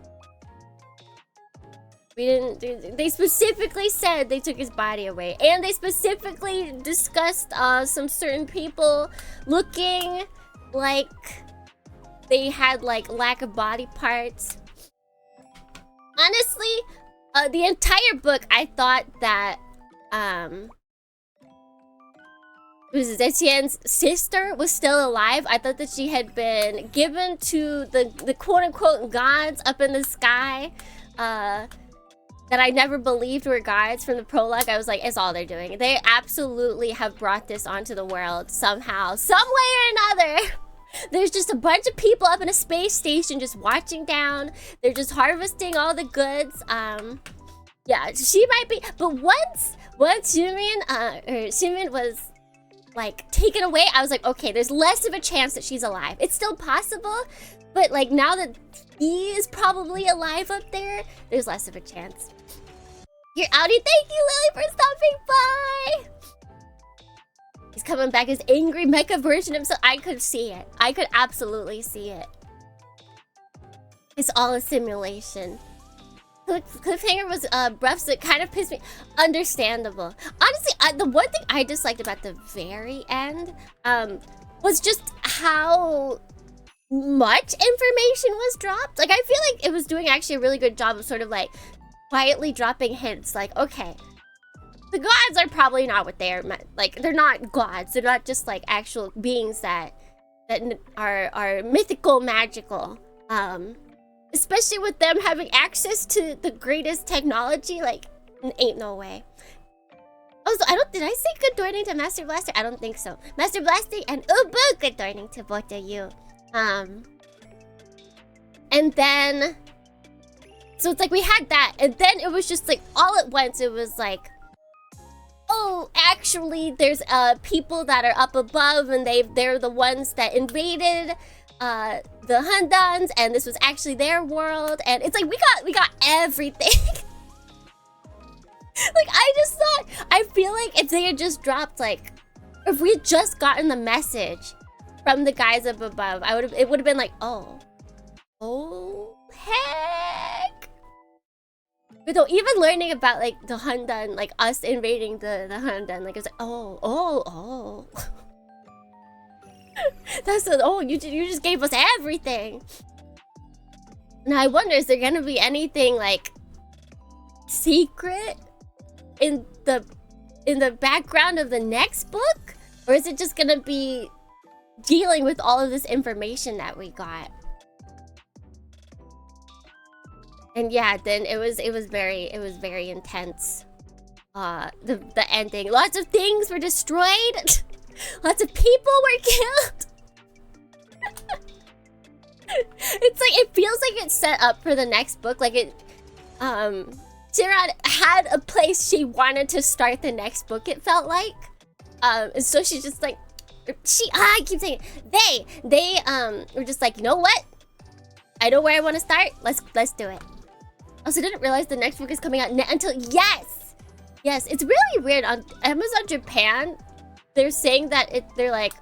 They specifically said they took his body away. And they specifically discussed some certain people looking like they had like lack of body parts. Honestly, the entire book, I thought that Zetien's sister was still alive. I thought that she had been given to the quote-unquote gods up in the sky. That I never believed were gods from the prologue. I was like, it's all they're doing. They absolutely have brought this onto the world somehow, some way or another. There's just a bunch of people up in a space station just watching down. They're just harvesting all the goods. Yeah, she might be. But once Ximin was like taken away, I was like, okay, there's less of a chance that she's alive. It's still possible, but like now that he is probably alive up there, there's less of a chance. You're outie. Thank you, Lily, for stopping by. He's coming back as angry mecha version of himself. I could see it. I could absolutely see it. It's all a simulation. Cliffhanger was rough, so it kind of pissed me. Understandable. Honestly, the one thing I disliked about the very end was just how much information was dropped. Like, I feel like it was doing actually a really good job of sort of like quietly dropping hints. Like, okay, the gods are probably not what they're meant. Like, they're not gods. They're not just like actual beings that are mythical, magical. Especially with them having access to the greatest technology, like, ain't no way. Also, did I say good morning to Master Blaster? I don't think so. Master Blaster and Ubu, good morning to both of you. And then, so it's like we had that, and then it was just like all at once. It was like, oh, actually, there's people that are up above, and they're the ones that invaded the Hundans, and this was actually their world, and it's like we got everything. Like, I feel like if they had just dropped, like, if we had just gotten the message from the guys up above, it would have been like, oh heck. But though, even learning about like the Hundan, like us invading the Hundan, like it's like oh. That's you just gave us everything. Now I wonder, is there gonna be anything like secret in the background of the next book, or is it just gonna be dealing with all of this information that we got? And yeah, then it was very intense. The ending, lots of things were destroyed. Lots of people were killed. It's like, it feels like it's set up for the next book. Like it, Xiran had a place she wanted to start the next book, it felt like. And so she's just like, I keep saying it. They were just like, you know what? I know where I want to start. Let's do it. Also, didn't realize the next book is coming out until, yes, it's really weird. On Amazon Japan, they're saying that they're like,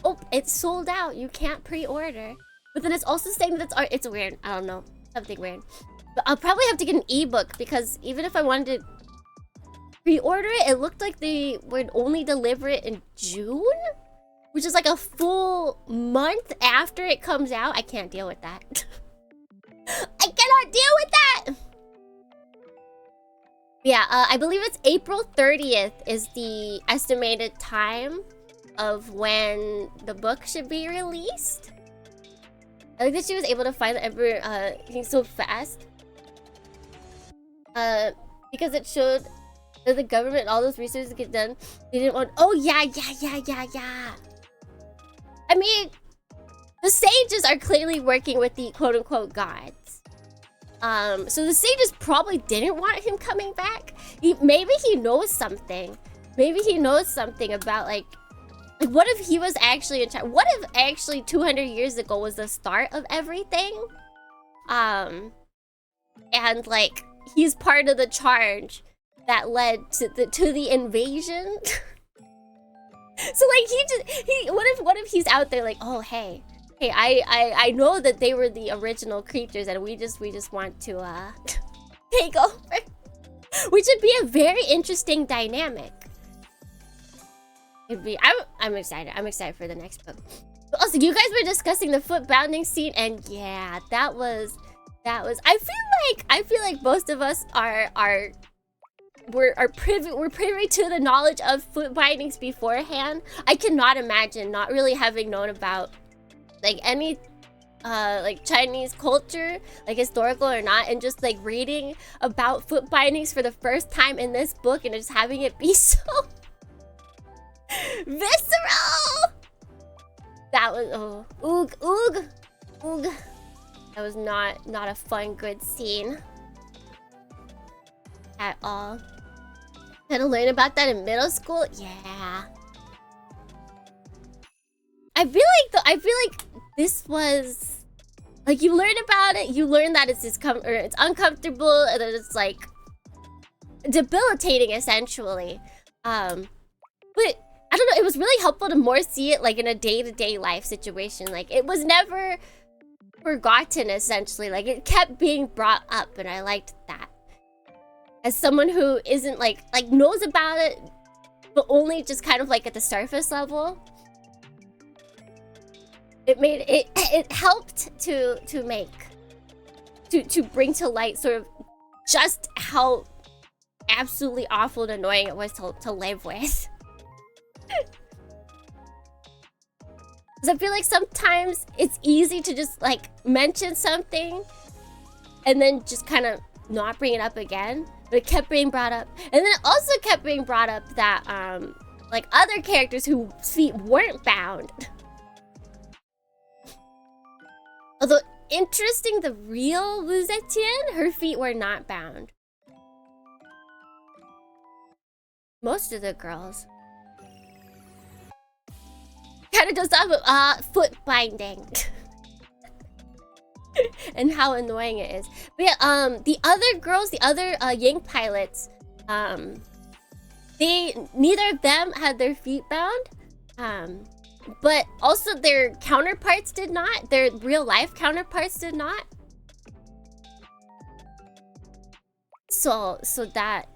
oh, it's sold out, you can't pre-order. But then it's also saying that it's weird. I don't know, something weird. But I'll probably have to get an ebook, because even if I wanted to pre-order it, it looked like they would only deliver it in June. which is like a full month after it comes out. I can't deal with that. I cannot deal with that. Yeah, I believe it's April 30th is the estimated time of when the book should be released. I think that she was able to find everything so fast. Because it showed that the government, all those researches get done, they didn't want. Oh yeah. I mean, the sages are clearly working with the quote-unquote gods. So the sages probably didn't want him coming back. Maybe he knows something. Maybe he knows something about like what if he was actually in charge? What if actually 200 years ago was the start of everything? And like he's part of the charge that led to the invasion. So like what if he's out there like, oh hey, I know that they were the original creatures and we just want to take over. Which would be a very interesting dynamic. It'd be I'm excited. I'm excited for the next book. But also, you guys were discussing the foot bounding scene, and yeah, that was I feel like most of us we're privy to the knowledge of foot bindings beforehand. I cannot imagine not really having known about like any like Chinese culture, like historical or not, and just like reading about foot bindings for the first time in this book and just having it be so visceral. That was oog. That was not a fun, good scene at all. Had to learn about that in middle school. Yeah. I feel like this was like you learn about it. You learn that it's uncomfortable and that it's like debilitating essentially. But I don't know. It was really helpful to more see it like in a day-to-day life situation. Like it was never forgotten essentially. Like it kept being brought up, and I liked that. As someone who isn't like knows about it, but only just kind of like at the surface level. It helped to bring to light sort of just how absolutely awful and annoying it was to live with. Because I feel like sometimes it's easy to just like mention something and then just kind of not bring it up again. But it kept being brought up. And then it also kept being brought up that like other characters whose feet weren't bound. Although interesting, the real Wu Zetian, her feet were not bound. Most of the girls. Kind of does have foot binding. And how annoying it is. But yeah, the other girls, the other Ying pilots, neither of them had their feet bound. But also their counterparts did not. Their real life counterparts did not. So that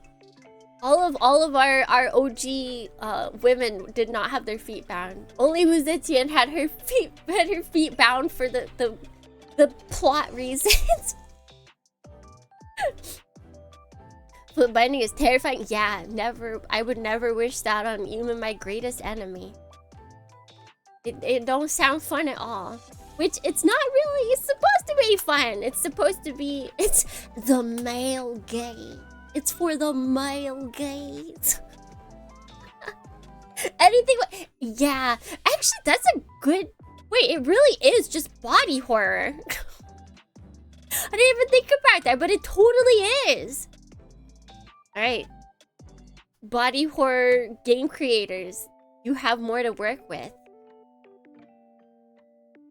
all of our OG women did not have their feet bound. Only Wu Zetian had her feet bound for the plot reasons. Foot binding is terrifying. Yeah, never. I would never wish that on even my greatest enemy. It don't sound fun at all. Which it's not really. It's supposed to be fun. It's supposed to be. It's the male gaze. It's for the male gaze. Anything. Yeah, actually, that's a good. Wait, it really is just body horror. I didn't even think about that, but it totally is. Alright. Body horror game creators, you have more to work with.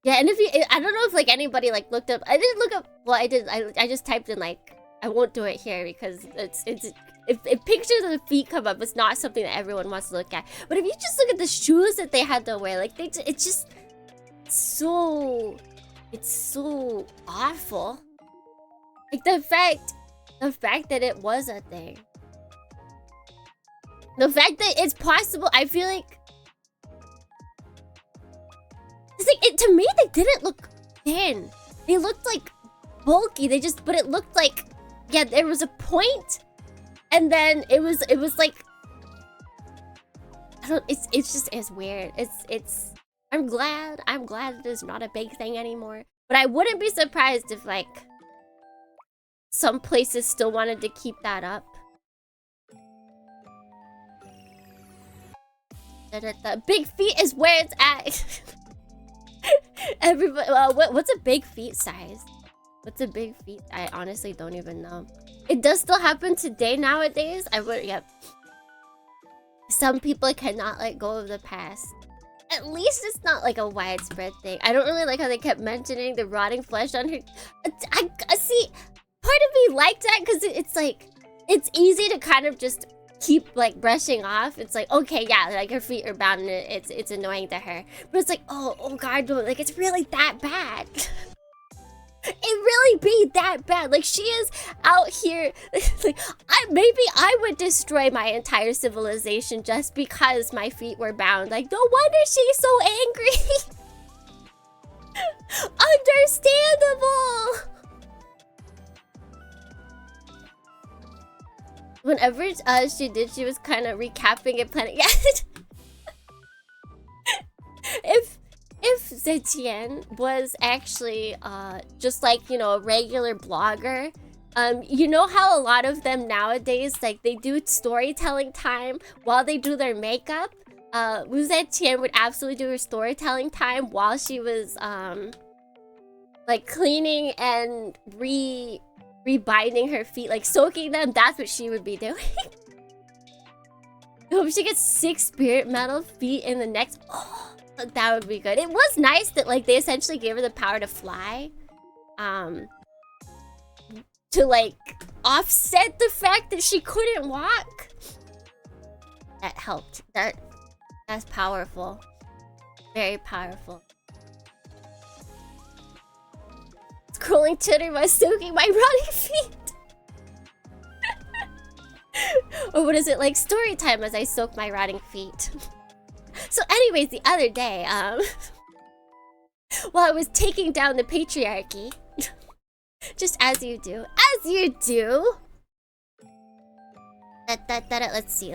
Yeah, and I don't know if like anybody like looked up. I didn't look up. Well, I did. I just typed in like. I won't do it here because if pictures of the feet come up, it's not something that everyone wants to look at. But if you just look at the shoes that they had to wear, like it's just so awful. Like the fact that it was a thing. The fact that it's possible, I feel like to me, they didn't look thin. They looked like bulky. But it looked like, yeah, there was a point, and then it was like, I don't. It's weird. I'm glad it is not a big thing anymore. But I wouldn't be surprised if like some places still wanted to keep that up. The big feet is where it's at. Everybody, what's a big feet size? What's a big feet? I honestly don't even know. It does still happen today nowadays. Yep. Some people cannot let go of the past. At least it's not like a widespread thing. I don't really like how they kept mentioning the rotting flesh on her. I see. Part of me liked that because it's like, it's easy to kind of just keep like brushing off. It's like, okay, yeah, like her feet are bound and it's annoying to her. But it's like, oh God, like it's really that bad. It really be that bad. Like she is out here. Like maybe I would destroy my entire civilization just because my feet were bound. Like no wonder she's so angry. Understandable. Whenever she did, she was kind of recapping and planning. If Zetian was actually just like, you know, a regular blogger, you know how a lot of them nowadays, like they do storytelling time while they do their makeup. Wu Zetian would absolutely do her storytelling time while she was like cleaning and rebinding her feet, like soaking them. That's what she would be doing. I hope she gets 6 spirit metal feet in the next. Oh, that would be good. It was nice that like they essentially gave her the power to fly, to like offset the fact that she couldn't walk. That helped. That's powerful. Very powerful. Scrolling Twitter by soaking my rotting feet. Or what is it, like story time as I soak my rotting feet. So anyways, the other day, while I was taking down the patriarchy, just as you do. Let's see.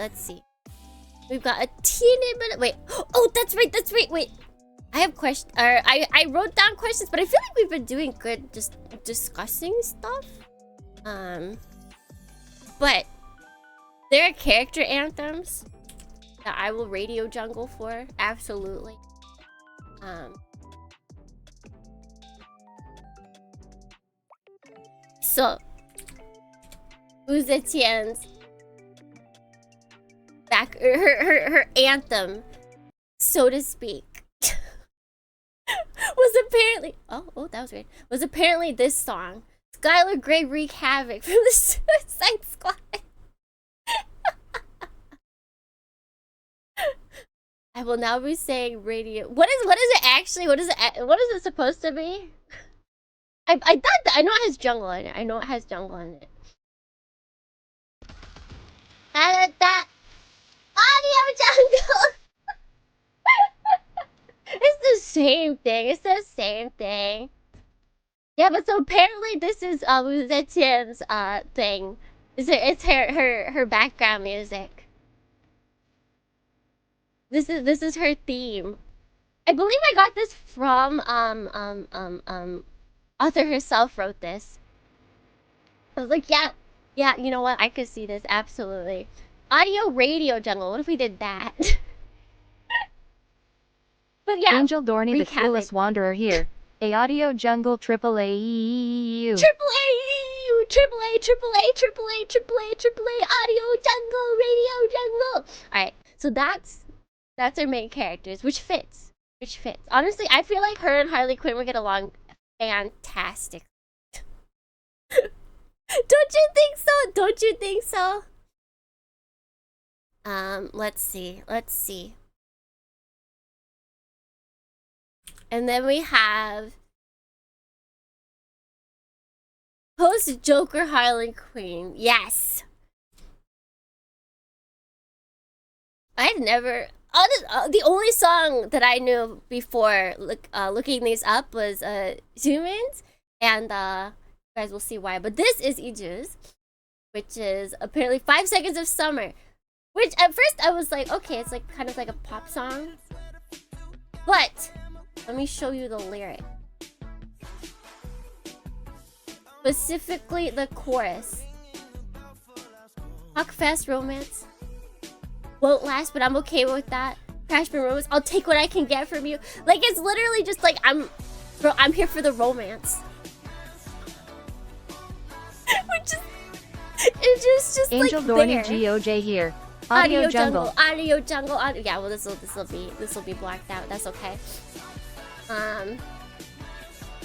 We've got a teeny bit of, wait. Oh, that's right, wait. I have questions, I wrote down questions, but I feel like we've been doing good just discussing stuff. But there are character anthems that I will radio jungle for, absolutely. So, Wu Zetian's her anthem, so to speak, was apparently that was weird. Was apparently this song, Skylar Grey Wreak Havoc from the Suicide Squad. I will now be saying radio. What is it actually? What is it supposed to be? I thought that I know it has jungle in it. Audio jungle. It's the same thing. Yeah, but so apparently this is Wu Zetian's thing. It's her background music. This is her theme. I believe I got this from author herself wrote this. I was like, yeah, you know what? I could see this absolutely. Audio radio jungle. What if we did that? But yeah, Angel Dohrnii, the coolest wanderer here. A audio jungle triple A audio jungle, radio jungle. Alright, so that's our main characters, which fits. Honestly, I feel like her and Harley Quinn would get along fantastic. Don't you think so? Let's see. And then we have post Joker Harley Quinn. Yes. the only song that I knew before looking these up was Zumin's, and you guys will see why. But this is Iju's, which is apparently 5 Seconds of Summer. Which at first I was like, okay, it's like kind of like a pop song. But let me show you the lyric. Specifically the chorus. Talk fast romance. Won't last, but I'm okay with that. Crash and romance. I'll take what I can get from you. Like, it's literally just like, I'm here for the romance. Which is, it's just Angel like Dohrnii there. Gio J here. Audio jungle. Audio jungle. Yeah, well, this will be blacked out. That's okay. But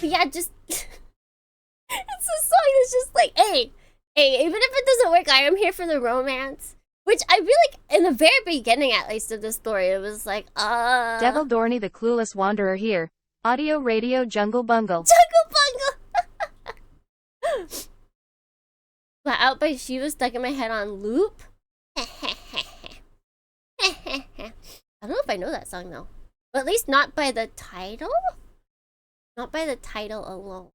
yeah, just it's a song that's just like, hey, even if it doesn't work, I am here for the romance. Which I feel like in the very beginning, at least, of the story, it was like, Devil Dohrnii the clueless wanderer here. Audio radio jungle bungle. Jungle bungle. Flat Out by Shiva stuck in my head on loop. I don't know if I know that song though. But at least not by the title. Not by the title alone.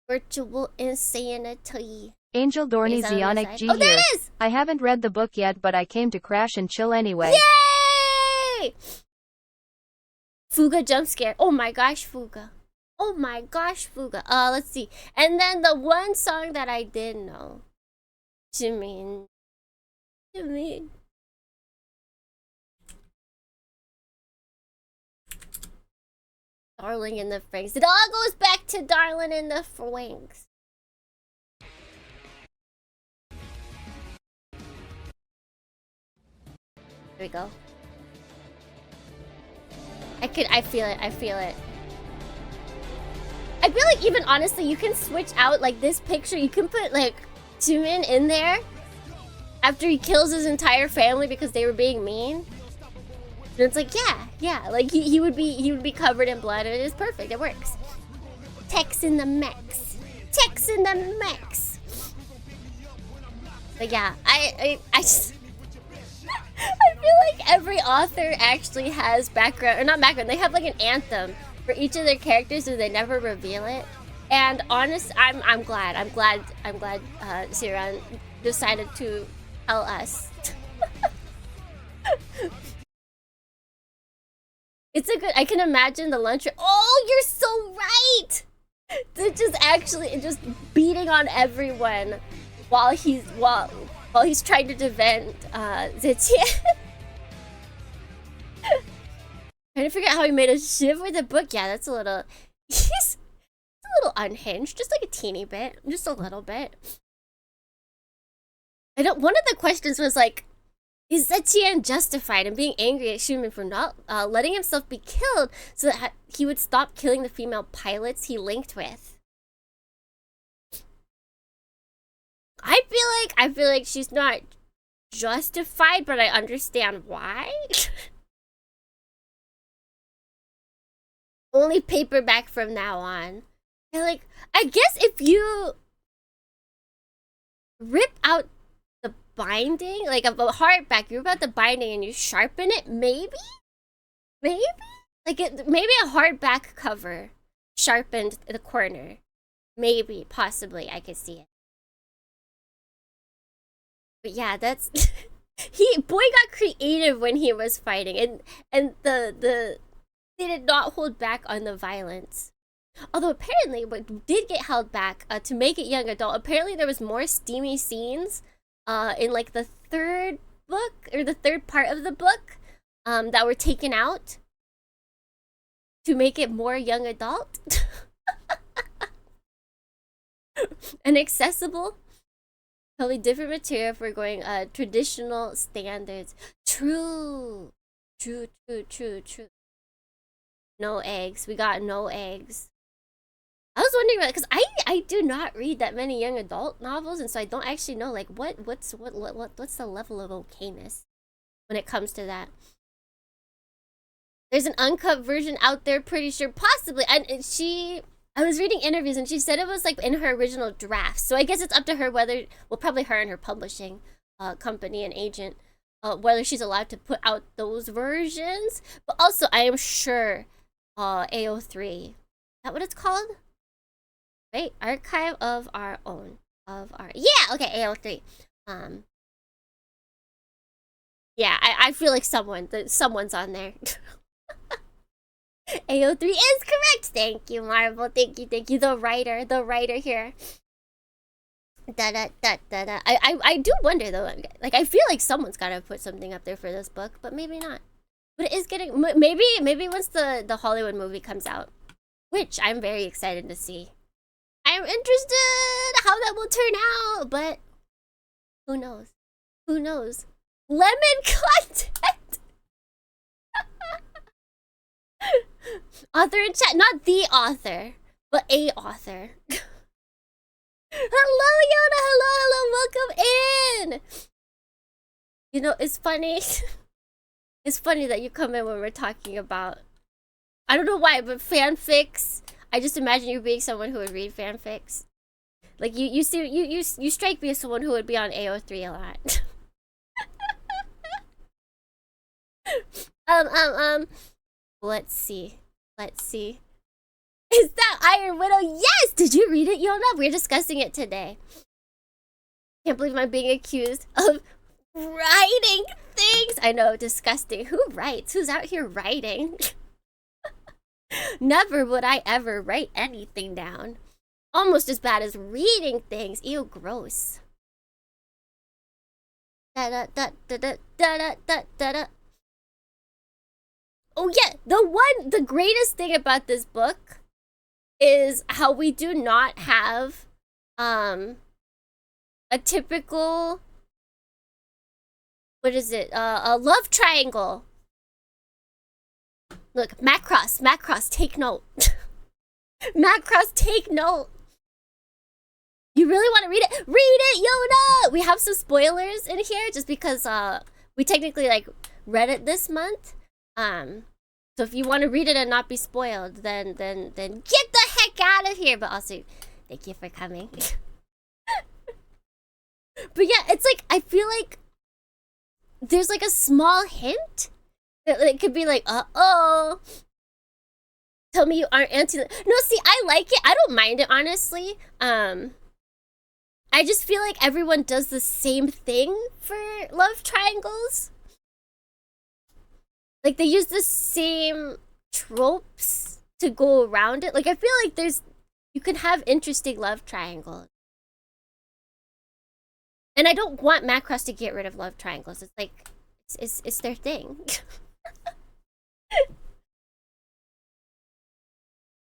Virtual insanity. Angel Dohrnii Zionic G Oh, there here. it is! I haven't read the book yet, but I came to crash and chill anyway. Yay! Fuga jump scare. Oh my gosh, Fuga. Oh my gosh, Fuga. Let's see. And then the one song that I did know. Jimin. Darling in the Franks. It all goes back to Darling in the Franks. There we go. I feel it. I feel like even honestly, you can switch out like this picture. You can put like Jimin in there after he kills his entire family because they were being mean. And it's like, yeah, like he would be covered in blood. It is perfect. It works. Tex in the mix. But yeah, I just I feel like every author actually has background, or not background. They have like an anthem for each of their characters, and they never reveal it. And honest, I'm glad Xiran decided to tell us. It's a good. I can imagine the lunch. Oh, you're so right. They're just beating on everyone while he's trying to defend Zetian. Trying to figure out how he made a shiv with a book. Yeah, that's a little. He's a little unhinged, just like a teeny bit, just a little bit. One of the questions was like, is Zetian justified in being angry at Schumann for not letting himself be killed so that he would stop killing the female pilots he linked with? I feel like she's not justified, but I understand why. Only paperback from now on. And like, I guess if you rip out the binding, like a hardback, you rip out the binding and you sharpen it, maybe? Like maybe a hardback cover sharpened the corner. Maybe, possibly, I could see it. But yeah, that's boy got creative when he was fighting, and the they did not hold back on the violence. Although apparently what did get held back to make it young adult, apparently there was more steamy scenes in like the third book, or the third part of the book, that were taken out to make it more young adult and accessible. Totally different material if we're going traditional standards. True. No eggs. We got no eggs. I was wondering about, because I do not read that many young adult novels, and so I don't actually know like what's the level of okayness when it comes to that. There's an uncut version out there, pretty sure, possibly. I was reading interviews and she said it was like in her original draft. So I guess it's up to her whether, well, probably her and her publishing, company and agent, whether she's allowed to put out those versions. But also, I am sure AO3, is that what it's called? Wait, archive of our own. Yeah, okay, AO3. Yeah, I feel like someone's on there. AO3 is correct. Thank you, Marvel. Thank you. The writer here. I do wonder though. Like, I feel like someone's gotta put something up there for this book, but maybe not. But it is getting, maybe once the Hollywood movie comes out, which I'm very excited to see. I'm interested how that will turn out, but who knows? Who knows? Lemon content. Author in chat, not the author, but a author. Hello, Yoda. Hello. Welcome in. You know, it's funny. It's funny that you come in when we're talking about, I don't know why, but fanfics. I just imagine you being someone who would read fanfics. Like, you strike me as someone who would be on AO3 a lot. Let's see. Is that Iron Widow? Yes! Did you read it, Yona? We're discussing it today. Can't believe I'm being accused of writing things. I know, disgusting. Who writes? Who's out here writing? Never would I ever write anything down. Almost as bad as reading things. Ew, gross. Da da da da da da da da da. Oh yeah, the greatest thing about this book is how we do not have a typical, what is it? A love triangle. Look, Macross, take note. Macross, take note. You really want to read it? Read it, Yoda! We have some spoilers in here just because we technically like read it this month. So if you want to read it and not be spoiled, then get the heck out of here. But also, thank you for coming. But yeah, it's like, I feel like there's like a small hint. It could be like, uh-oh. Tell me you aren't anti. No, see, I like it. I don't mind it, honestly. I just feel like everyone does the same thing for love triangles. Like, they use the same tropes to go around it. Like, I feel like you can have interesting love triangles. And I don't want Macross to get rid of love triangles. It's like, it's their thing.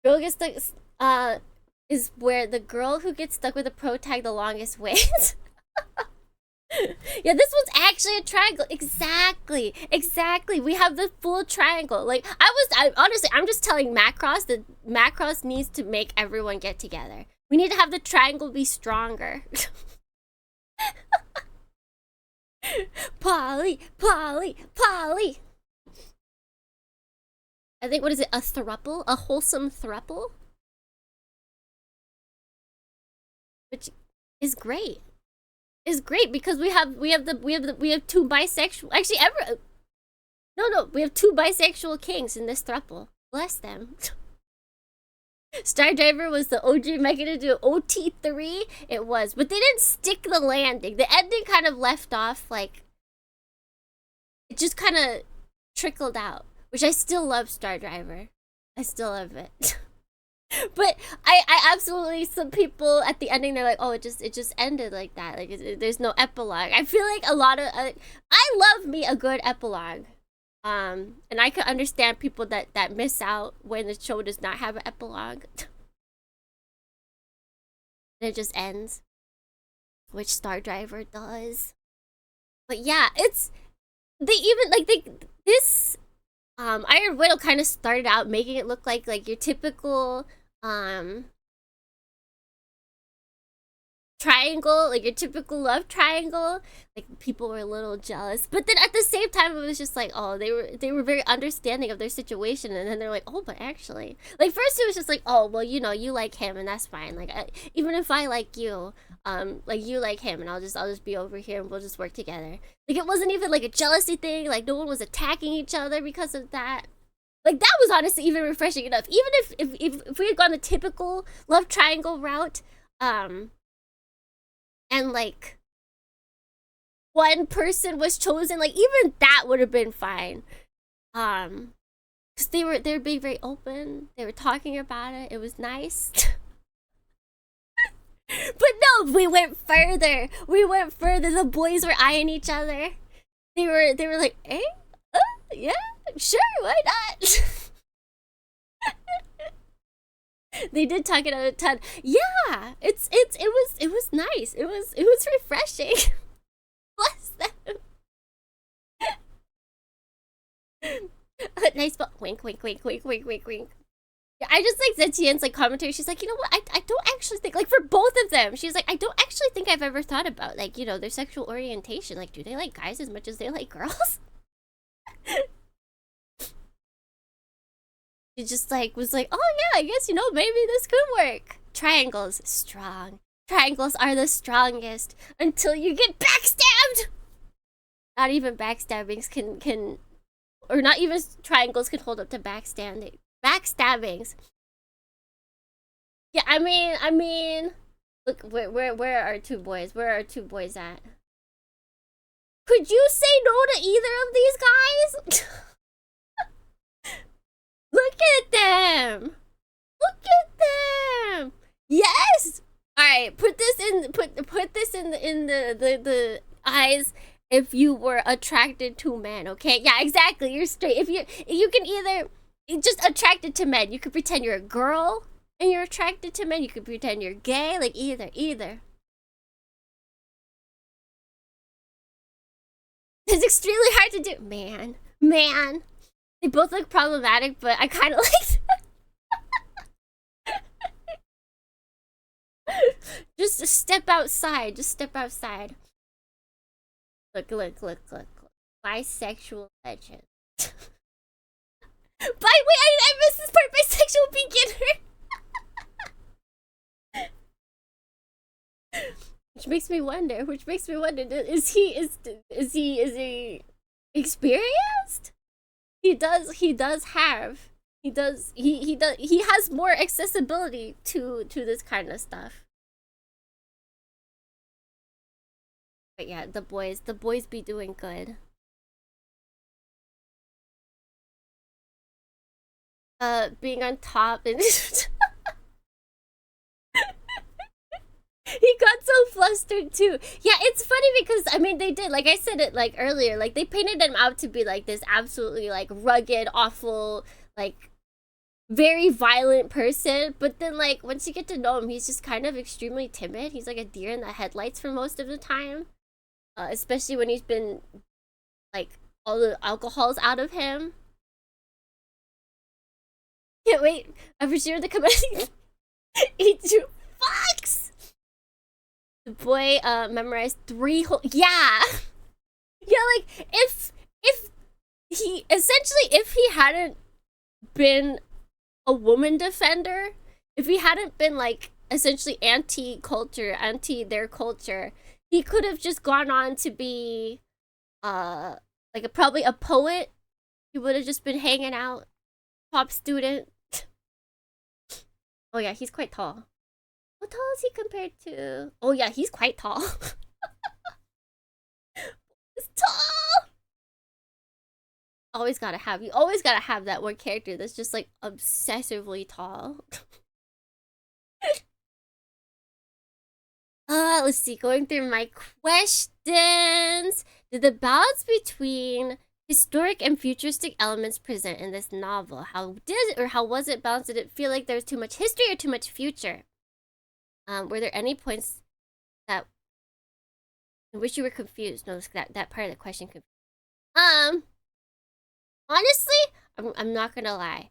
Girl gets stuck, is where the girl who gets stuck with a pro tag the longest wins. Yeah, this one's actually a triangle. Exactly. We have the full triangle. Like, honestly, I'm just telling Macross that Macross needs to make everyone get together. We need to have the triangle be stronger. Polly. I think, what is it? A throuple? A wholesome throuple? Which is great. Is great because we have two bisexual, actually we have two bisexual kings in this throuple. Bless them. Star Driver was the OG mecha to do OT3. It was, but they didn't stick the landing. The ending kind of left off, like, it just kind of trickled out, which I still love Star Driver. I still love it. But I absolutely, some people at the ending, they're like, oh, it just ended like that. Like, there's no epilogue. I feel like a lot of, I love me a good epilogue. And I can understand people that miss out when the show does not have an epilogue. And it just ends. Which Star Driver does. But yeah, this Iron Widow kind of started out making it look like your typical triangle, like your typical love triangle. Like people were a little jealous, but then at the same time it was just like, oh, they were very understanding of their situation, and then they're like, oh, but actually, like first it was just like, oh, well, you know, you like him and that's fine. Like even if I like you, like you like him, and I'll just be over here and we'll just work together. Like it wasn't even like a jealousy thing. Like no one was attacking each other because of that. Like that was honestly even refreshing enough. Even if we had gone the typical love triangle route, and like one person was chosen, like even that would have been fine. Because they were being very open. They were talking about it. It was nice. But no, we went further. The boys were eyeing each other. They were like, eh? Yeah, sure, why not? They did talk it out a ton. Yeah, it was nice. It was refreshing. Bless them. Nice, but wink, wink, wink, wink, wink, wink, wink. Yeah, I just like Zetien's like commentary. She's like, you know what? I don't actually think, like for both of them. She's like, I don't actually think I've ever thought about like, you know, their sexual orientation. Like, do they like guys as much as they like girls? She just like was like, oh yeah, I guess, you know, maybe this could work. Triangles, strong. Triangles are the strongest until you get backstabbed. Not even backstabbings can or not even triangles can hold up to backstabbings. Yeah, I mean, look, where are our two boys? Where are our two boys at? Could you say no to either of these guys? Look at them! Look at them! Yes! Alright, put this in the eyes if you were attracted to men, okay? Yeah, exactly. You're straight. If you can either just attracted to men. You could pretend you're a girl and you're attracted to men. You could pretend you're gay, like either. It's extremely hard to do. Man. They both look problematic, but I kind of like Just step outside. Look. Bisexual legend. I missed this part. Bisexual beginner. Which makes me wonder. Is he experienced? He has more accessibility to this kind of stuff. But yeah, the boys be doing good. Being on top and he got so flustered too. Yeah, it's funny because I mean they did, like I said it like earlier, like they painted him out to be like this absolutely like rugged, awful, like very violent person, but then like once you get to know him, he's just kind of extremely timid. He's like a deer in the headlights for most of the time, especially when he's been like all the alcohol's out of him. Can't wait. I'm for sure to come out. Eat two fucks. The boy memorized 3 whole. Yeah, like if he hadn't been a woman defender, if he hadn't been like essentially anti their culture, he could have just gone on to be like probably a poet. He would have just been hanging out, top student. Oh yeah, he's quite tall. How tall is he compared to? Oh yeah, he's quite tall. He's tall. You always gotta have that one character that's just like obsessively tall. Let's see, going through my questions. Did the balance between historic and futuristic elements present in this novel, how was it balanced? Did it feel like there was too much history or too much future? Were there any points that I wish you were confused? No, that part of the question confused. Honestly, I'm not gonna lie.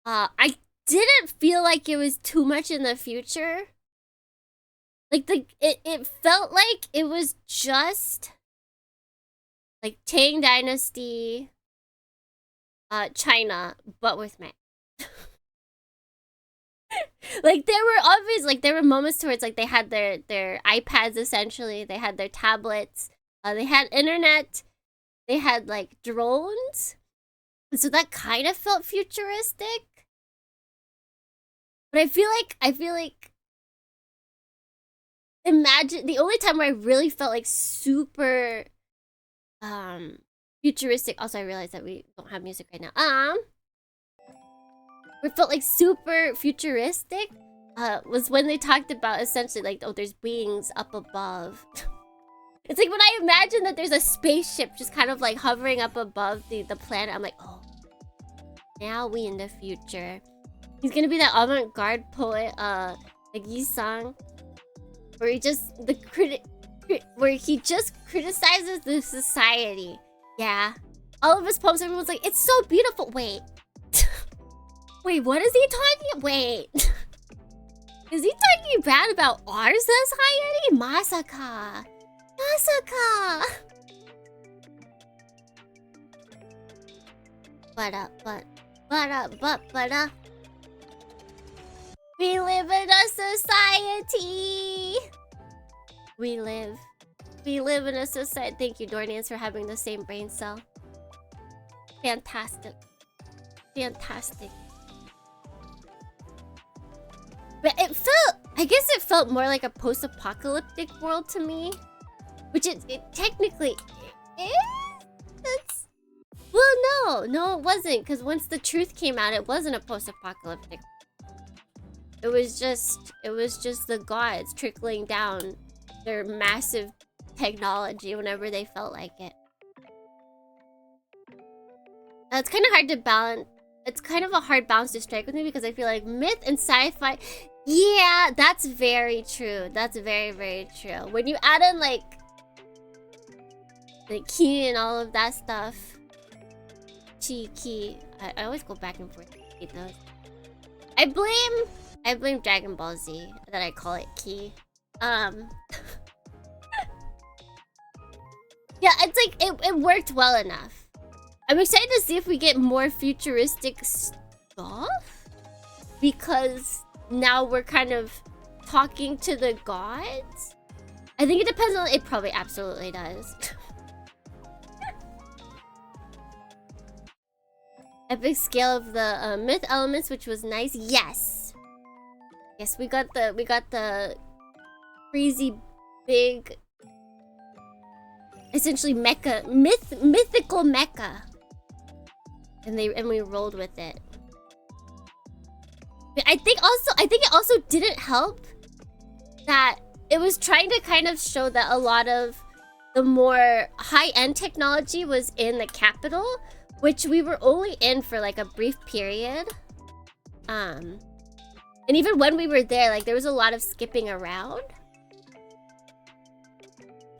I didn't feel like it was too much in the future. Like it felt like it was just like Tang Dynasty, China, but with men. Like there were moments towards like they had their iPads essentially, they had their tablets, they had internet, they had like drones, and so that kind of felt futuristic. But I feel like imagine the only time where I really felt like super futuristic. Also, I realized that we don't have music right now. It felt like super futuristic was when they talked about essentially like, oh, there's beings up above. It's like when I imagine that there's a spaceship just kind of like hovering up above the planet, I'm like, oh, now we in the future. He's gonna be that avant-garde poet, like Yi-sang, where he just where he just criticizes the society. Yeah, all of his poems, everyone's like, it's so beautiful. Wait. Wait, what is he talking? Wait. Is he talking bad about our society? Masaka. Masaka. But. We live in a society. We live in a society. Thank you, Dohrnii, for having the same brain cell. Fantastic. Fantastic. But I guess it felt more like a post-apocalyptic world to me. Which it technically is. Well, no, it wasn't. Because once the truth came out, it wasn't a post-apocalyptic. It was just the gods trickling down their massive technology whenever they felt like it. Now, it's kind of hard to balance. It's kind of a hard balance to strike with me because I feel like myth and sci-fi. Yeah, that's very true. That's very, very true. When you add in like key and all of that stuff. Key. I always go back and forth with those. I blame Dragon Ball Z that I call it key. Yeah, it's like it worked well enough. I'm excited to see if we get more futuristic stuff, because now we're kind of talking to the gods. I think it depends on. It probably absolutely does. Epic scale of the myth elements, which was nice. Yes, we got the crazy big, essentially mythical mecha. And we rolled with it. But I think it also didn't help that it was trying to kind of show that a lot of the more high-end technology was in the capital, which we were only in for like a brief period. And even when we were there, like there was a lot of skipping around.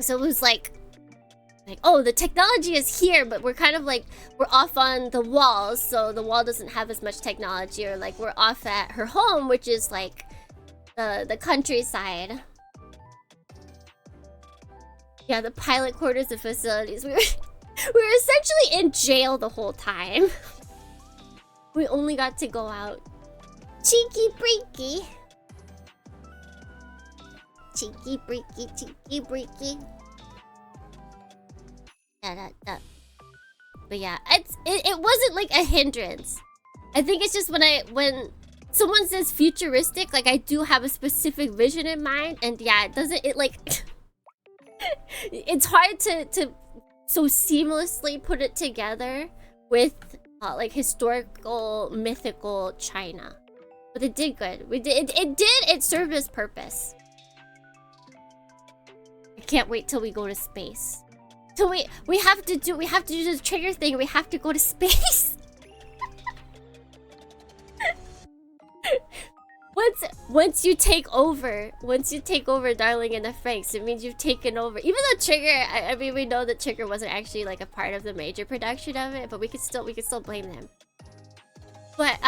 So it was like, oh, the technology is here, but we're kind of like, we're off on the walls, so the wall doesn't have as much technology, or like we're off at her home, which is like the countryside. Yeah, the pilot quarters and facilities. We were essentially in jail the whole time. We only got to go out. Cheeky breaky. Cheeky breaky. But yeah, it wasn't like a hindrance. I think it's just when someone says futuristic, like I do have a specific vision in mind, and yeah, it like it's hard to so seamlessly put it together with like historical mythical China. But it did good. It served its purpose. I can't wait till we go to space. So we have to do the trigger thing. We have to go to space. Once you take over, Darling in the Franxx, it means you've taken over. Even though Trigger, I mean, we know that Trigger wasn't actually like a part of the major production of it, but we could still blame them. But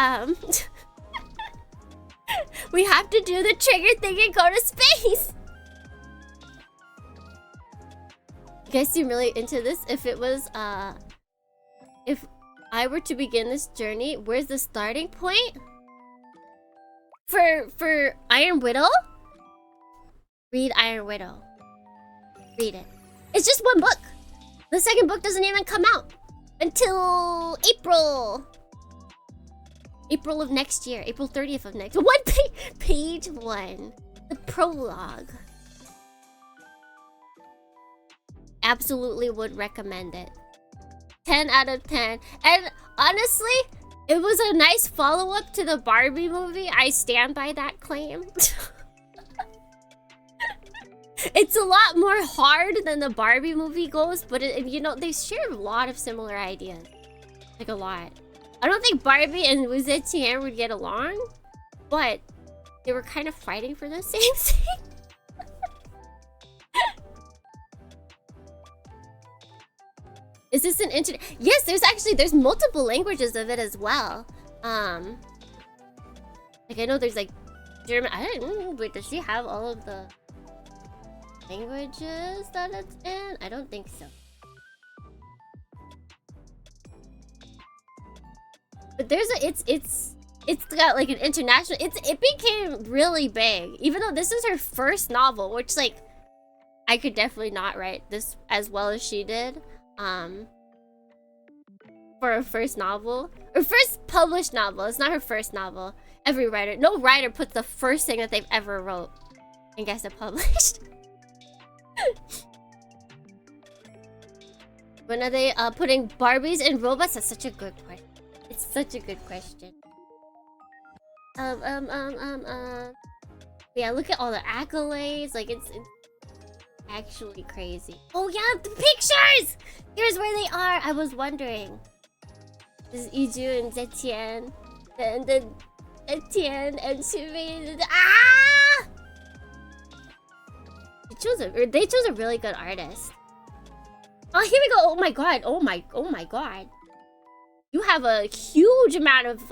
we have to do the trigger thing and go to space. You guys seem really into this. If it was, if I were to begin this journey, where's the starting point? For Iron Widow? Read Iron Widow. Read it. It's just one book. The second book doesn't even come out until April. April of next year. April 30th of next. Page 1. The prologue. Absolutely would recommend it. 10 out of 10. And honestly, it was a nice follow-up to the Barbie movie. I stand by that claim. It's a lot more hard than the Barbie movie goes, but you know, they share a lot of similar ideas. Like a lot. I don't think Barbie and Wu Zetian would get along, but they were kind of fighting for the same thing. Is this an internet? Yes, there's multiple languages of it as well. Like I know there's like German. I don't wait. Does she have all of the languages that it's in? I don't think so. But there's a it's got like an international. It became really big, even though this is her first novel, which like I could definitely not write this as well as she did. For her first novel, her first published novel. It's not her first novel. No writer puts the first thing that they've ever wrote and gets it published. When are they putting Barbies and robots? That's such a good question. It's such a good question. Yeah, look at all the accolades. Like it's actually crazy. Oh yeah, the pictures! Here's where they are. I was wondering. This is Iju and Zetian. And then Etienne and Zumi. Ah! They chose a really good artist. Oh, here we go. Oh my god. Oh my god. You have a huge amount of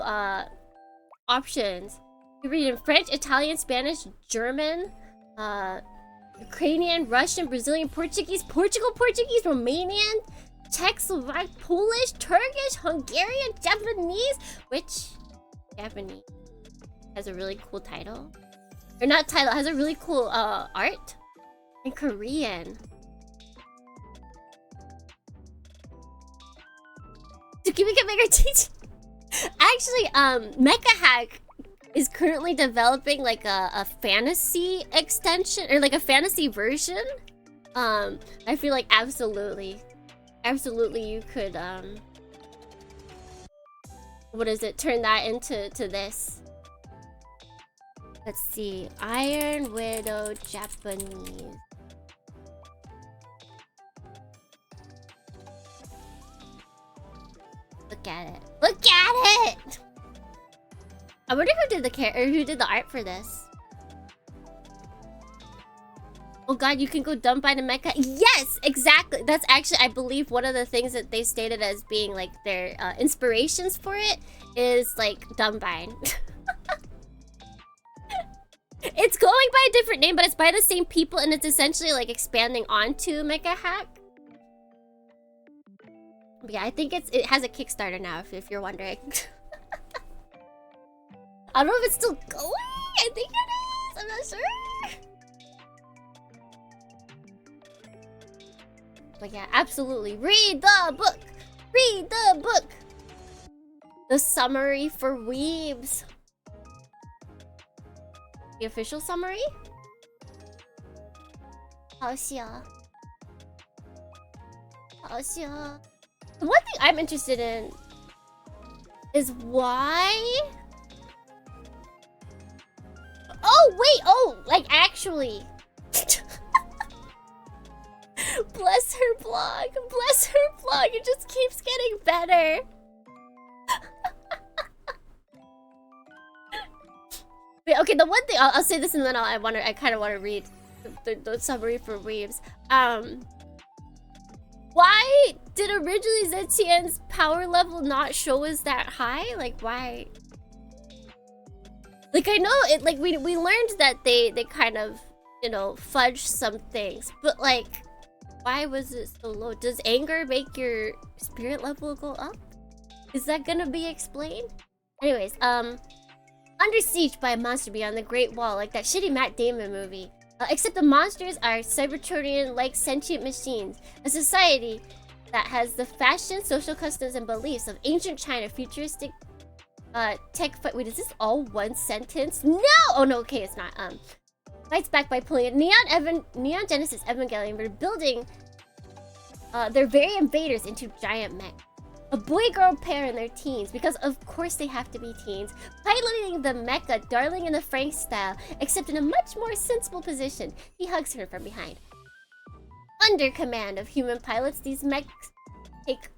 options. You read in French, Italian, Spanish, German, Ukrainian, Russian, Brazilian, Portuguese, Portuguese, Romanian, Czech, Slovak, Polish, Turkish, Hungarian, Japanese. Which Japanese has a really cool title, or not title, has a really cool art. And Korean. Tsukimi can make our teach. Actually, Mecha Hack is currently developing like a fantasy extension, or like a fantasy version. I feel like absolutely you could what is it? Turn that into this. Let's see. Iron Widow Japanese. Look at it. Look at it! I wonder who did the art for this. Oh god, you can go dumb by the mecha. Yes, exactly. That's actually, I believe, one of the things that they stated as being like their inspirations for it is like Dumbine. It's going by a different name, but it's by the same people, and it's essentially like expanding onto Mecha Hack. But yeah, I think it has a Kickstarter now, if you're wondering. I don't know if it's still going. I think it is. I'm not sure. But yeah, absolutely. Read the book. Read the book. The summary for weebs. The official summary? 好笑. The one thing I'm interested in is why... Oh, wait! Oh, like actually... Bless her blog. Bless her blog. It just keeps getting better. Wait, okay, the one thing... I'll say this and then I kind of want to read the summary for weebs. Why did originally Zetian's power level not show us that high? Like, why? Like, I know it. Like, we learned that they kind of, you know, fudged some things, but like, Why was it so low? Does anger make your spirit level go up? Is that gonna be explained? Anyways, under siege by a monster beyond the Great Wall, like that shitty Matt Damon movie. Except the monsters are Cybertronian-like sentient machines. A society that has the fashion, social customs, and beliefs of ancient China, futuristic tech fight. Wait, is this all one sentence? No! Oh no, okay, it's not. Fights back by pulling a Neon Genesis Evangelion, rebuilding their very invaders into giant mech. A boy-girl pair in their teens, because of course they have to be teens, piloting the mecha Darling in the Franxx style, except in a much more sensible position. He hugs her from behind. Under command of human pilots, these mechs take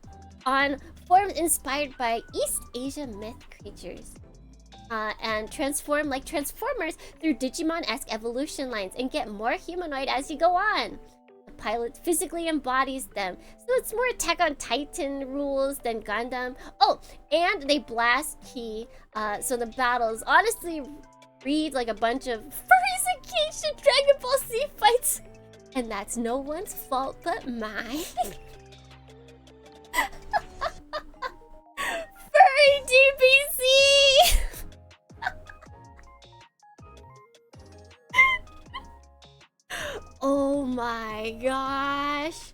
on forms inspired by East Asia myth creatures. And transform like Transformers through Digimon-esque evolution lines and get more humanoid as you go on. The pilot physically embodies them, so it's more Attack on Titan rules than Gundam. Oh, and they blast ki, so the battles honestly read like a bunch of Furry Dragon Ball Z fights. And that's no one's fault but mine. Furry DBZ! Oh my gosh.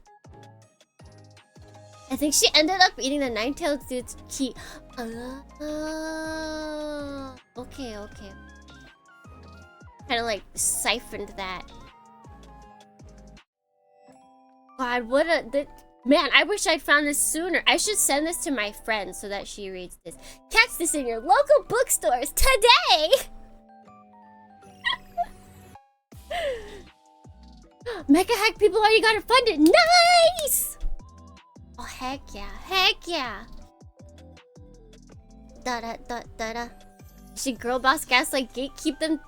I think she ended up eating the nine-tailed dude's key. Okay. Kind of like siphoned that. God, what a... Man, I wish I'd found this sooner. I should send this to my friend so that she reads this. Catch this in your local bookstores today! Mecha Hack people already got it funded. Nice! Oh, heck yeah. Da-da. She girl boss gaslight gatekeep them,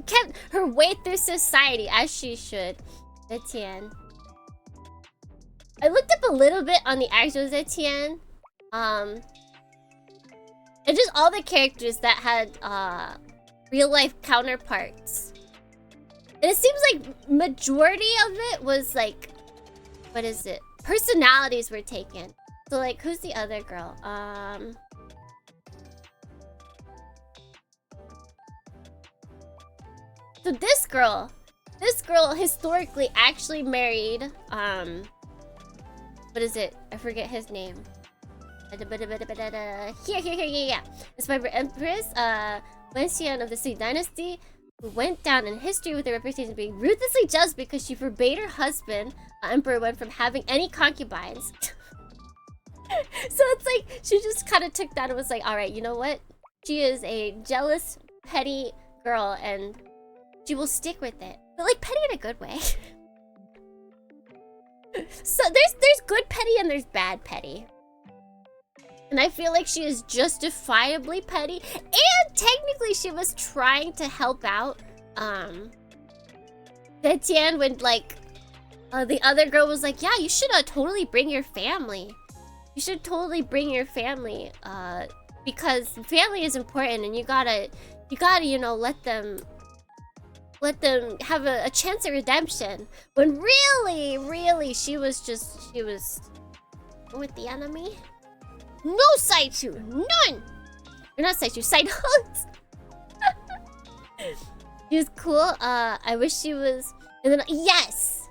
kept her way through society as she should. Etienne. I looked up a little bit on the actual Etienne. And just all the characters that had real life counterparts. And it seems like majority of it was like, what is it? Personalities were taken. So like, who's the other girl? So this girl historically actually married, what is it? I forget his name. Here, yeah. It's by Empress, Wenxian of the Sui Dynasty, who went down in history with a reputation of being ruthlessly just because she forbade her husband, Emperor Wen, from having any concubines. So it's like, she just kind of took that and was like, alright, you know what? She is a jealous, petty girl, and she will stick with it. But like, petty in a good way. So there's good petty and there's bad petty. And I feel like she is justifiably petty. And technically she was trying to help out Etienne when like the other girl was like, yeah, you should totally bring your family. You should totally bring your family. Because family is important and you gotta, you know, let them have a chance at redemption. When really she was with the enemy. No Saichu! None! Or not Saichu, side hugs! She was cool. I wish she was... And then, yes!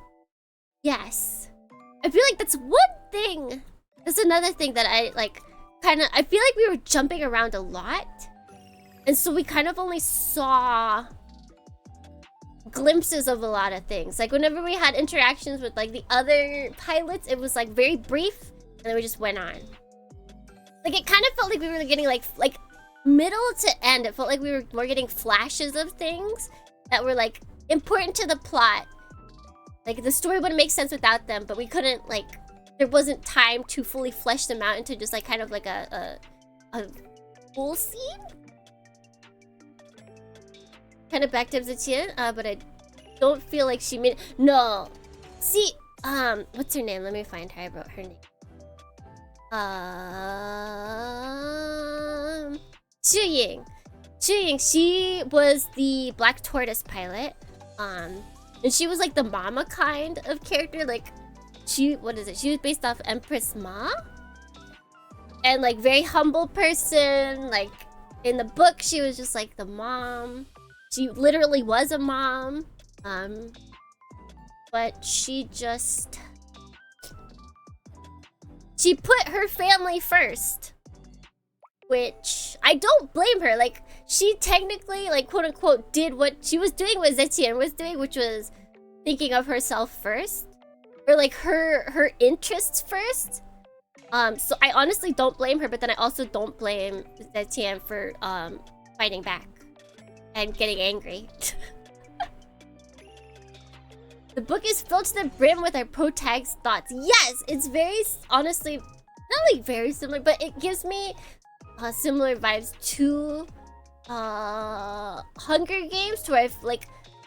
I feel like that's one thing. That's another thing that I, like, kind of... I feel like we were jumping around a lot. And so we kind of only saw glimpses of a lot of things. Like, whenever we had interactions with, like, the other pilots, it was, like, very brief. And then we just went on. Like, it kind of felt like we were getting, like middle to end. It felt like we were more getting flashes of things that were, like, important to the plot. Like, the story wouldn't make sense without them, but we couldn't, like... There wasn't time to fully flesh them out into just, like, kind of like a full scene? Kind of back to Etienne, but I don't feel like she made... No! See, what's her name? Let me find her. I wrote her name. Xu Ying, she was the Black Tortoise pilot. And she was like the mama kind of character. Like, she was based off Empress Ma. And like very humble person. Like in the book, she was just like the mom. She literally was a mom. But she put her family first. Which I don't blame her. Like, she technically, like, quote unquote, did what she was doing, what Zetian was doing, which was thinking of herself first. Or like her interests first. So I honestly don't blame her, but then I also don't blame Zetian for fighting back and getting angry. The book is filled to the brim with our protagonist's thoughts. Yes, it's very, honestly, not like very similar, but it gives me similar vibes to Hunger Games, where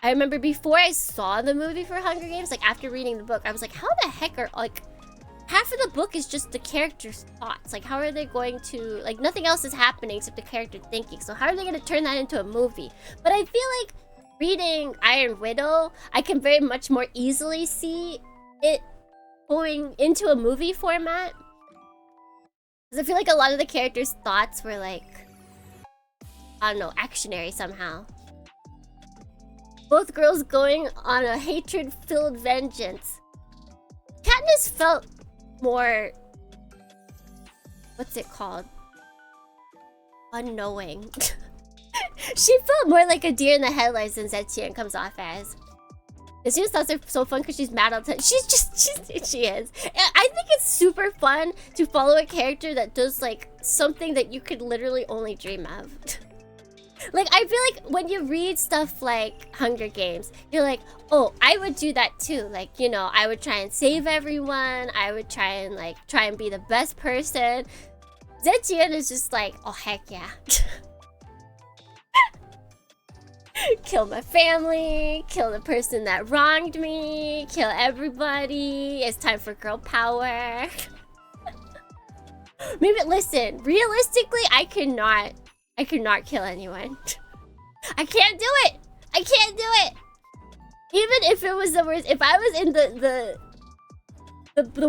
I remember before I saw the movie for Hunger Games, like after reading the book, I was like, how the heck are, like, half of the book is just the character's thoughts. Like, how are they going to, like, nothing else is happening except the character thinking. So how are they going to turn that into a movie? But I feel like reading Iron Widow, I can very much more easily see it going into a movie format. Because I feel like a lot of the characters' thoughts were like, I don't know, actionary somehow. Both girls going on a hatred-filled vengeance. Katniss felt more... what's it called? Unknowing. She felt more like a deer in the headlights than Zetian comes off as. Zetian's thoughts are so fun because she's mad all the time. She is. And I think it's super fun to follow a character that does like something that you could literally only dream of. Like, I feel like when you read stuff like Hunger Games, you're like, oh, I would do that too. Like, you know, I would try and save everyone. I would try and be the best person. Zetian is just like, oh, heck yeah. Kill my family, kill the person that wronged me, kill everybody. It's time for girl power. Maybe, listen, realistically, I could not kill anyone. I can't do it. I can't do it. Even if it was the worst, if I was in the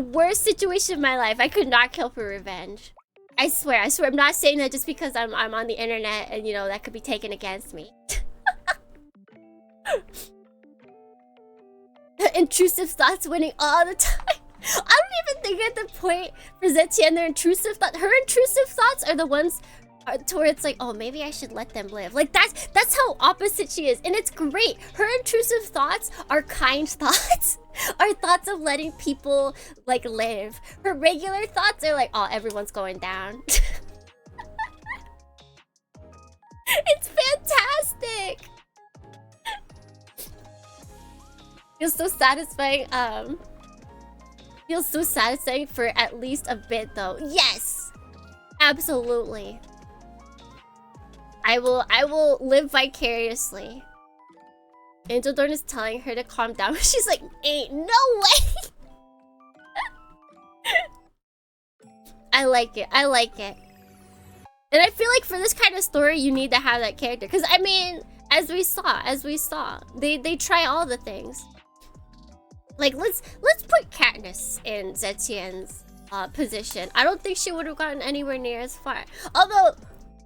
worst situation of my life, I could not kill for revenge. I swear. I'm not saying that just because I'm on the internet and, you know, that could be taken against me. Intrusive thoughts winning all the time. I don't even think at the point for Zetian, their intrusive thoughts. Her intrusive thoughts are the ones to where it's like, oh, maybe I should let them live. Like, that's how opposite she is, and it's great. Her intrusive thoughts are kind thoughts, are thoughts of letting people like live. Her regular thoughts are like, oh, everyone's going down. It's fantastic. Feels so satisfying. Feels so satisfying for at least a bit, though. Yes, absolutely. I will live vicariously. Angel Dorn is telling her to calm down. She's like, ain't no way. I like it. I like it. And I feel like for this kind of story, you need to have that character. Because, I mean, as we saw, they try all the things. Like, let's put Katniss in Zetian's position. I don't think she would have gotten anywhere near as far. Although,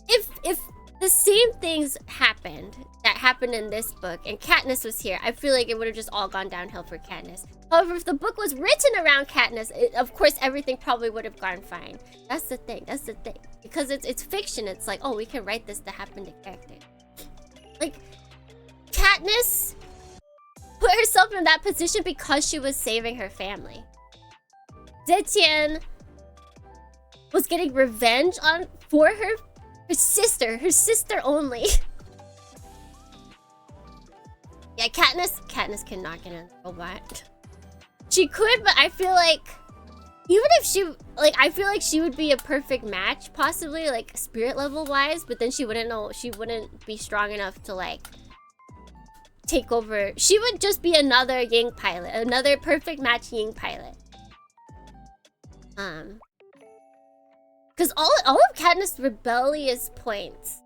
if the same things happened that happened in this book and Katniss was here, I feel like it would have just all gone downhill for Katniss. However, if the book was written around Katniss, of course everything probably would have gone fine. That's the thing. Because it's fiction, it's like, oh, we can write this to happen to characters. Like, Katniss put herself in that position because she was saving her family. Zetian was getting revenge for her sister only. Yeah, Katniss cannot get in the robot. She could, but I feel like even if she, like, I feel like she would be a perfect match, possibly, like, spirit level wise, but then she wouldn't be strong enough to, like, take over. She would just be another Ying pilot, another perfect match Ying pilot. Because all of Katniss' rebellious points,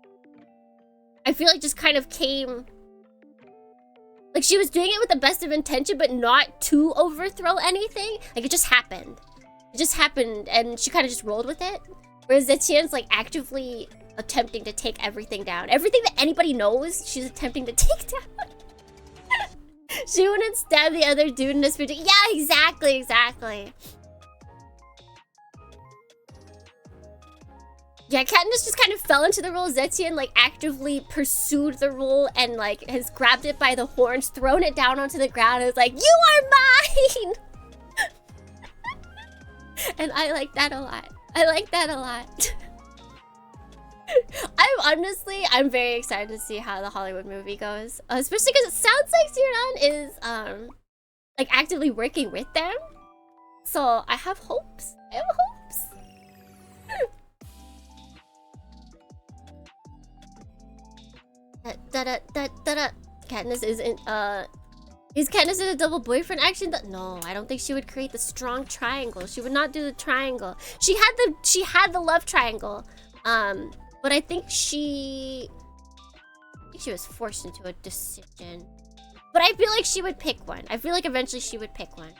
I feel like just kind of came, Like, she was doing it with the best of intention, but not to overthrow anything. Like, it just happened. It just happened, and she kind of just rolled with it. Whereas Zetian's, like, actively attempting to take everything down. Everything that anybody knows, she's attempting to take down. She wouldn't stab the other dude in his spirit. Yeah, exactly, exactly. Yeah, Katniss just kind of fell into the role. Zetian, like, actively pursued the role and, like, has grabbed it by the horns, thrown it down onto the ground, and is like, you are mine! And I like that a lot. I like that a lot. I'm very excited to see how the Hollywood movie goes. Especially because it sounds like Xiran is, like, actively working with them. So, I have hopes. I have hopes. Katniss isn't, is Katniss in a double boyfriend action? No, I don't think she would create the strong triangle. She would not do the triangle. She had the love triangle. But I think she was forced into a decision. But I feel like she would pick one. I feel like eventually she would pick one.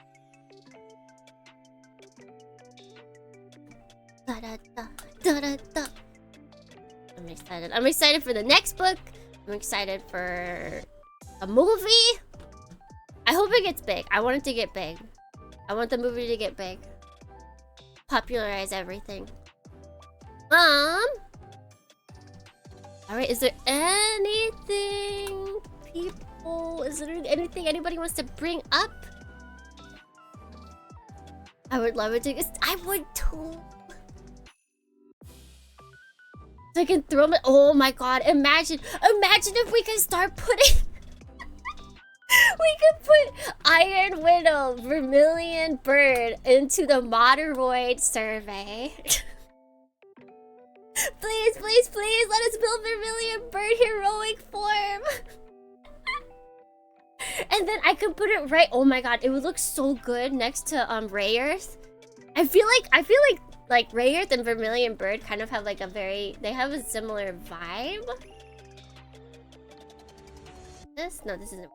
I'm excited. I'm excited for the next book. I'm excited for a movie. I hope it gets big. I want it to get big. I want the movie to get big. Popularize everything. Alright, is there anything, people? Is there anything anybody wants to bring up? I would love it to. I would too. So I can throw them. Oh my god! Imagine if we could start putting. We could put Iron Widow, Vermilion Bird into the Moderoid survey. Please, please, please, let us build Vermilion Bird heroic form. And then I could put it right. Oh my god, it would look so good next to Rayearth. I feel like Rayearth and Vermilion Bird kind of have like they have a similar vibe. No, this isn't.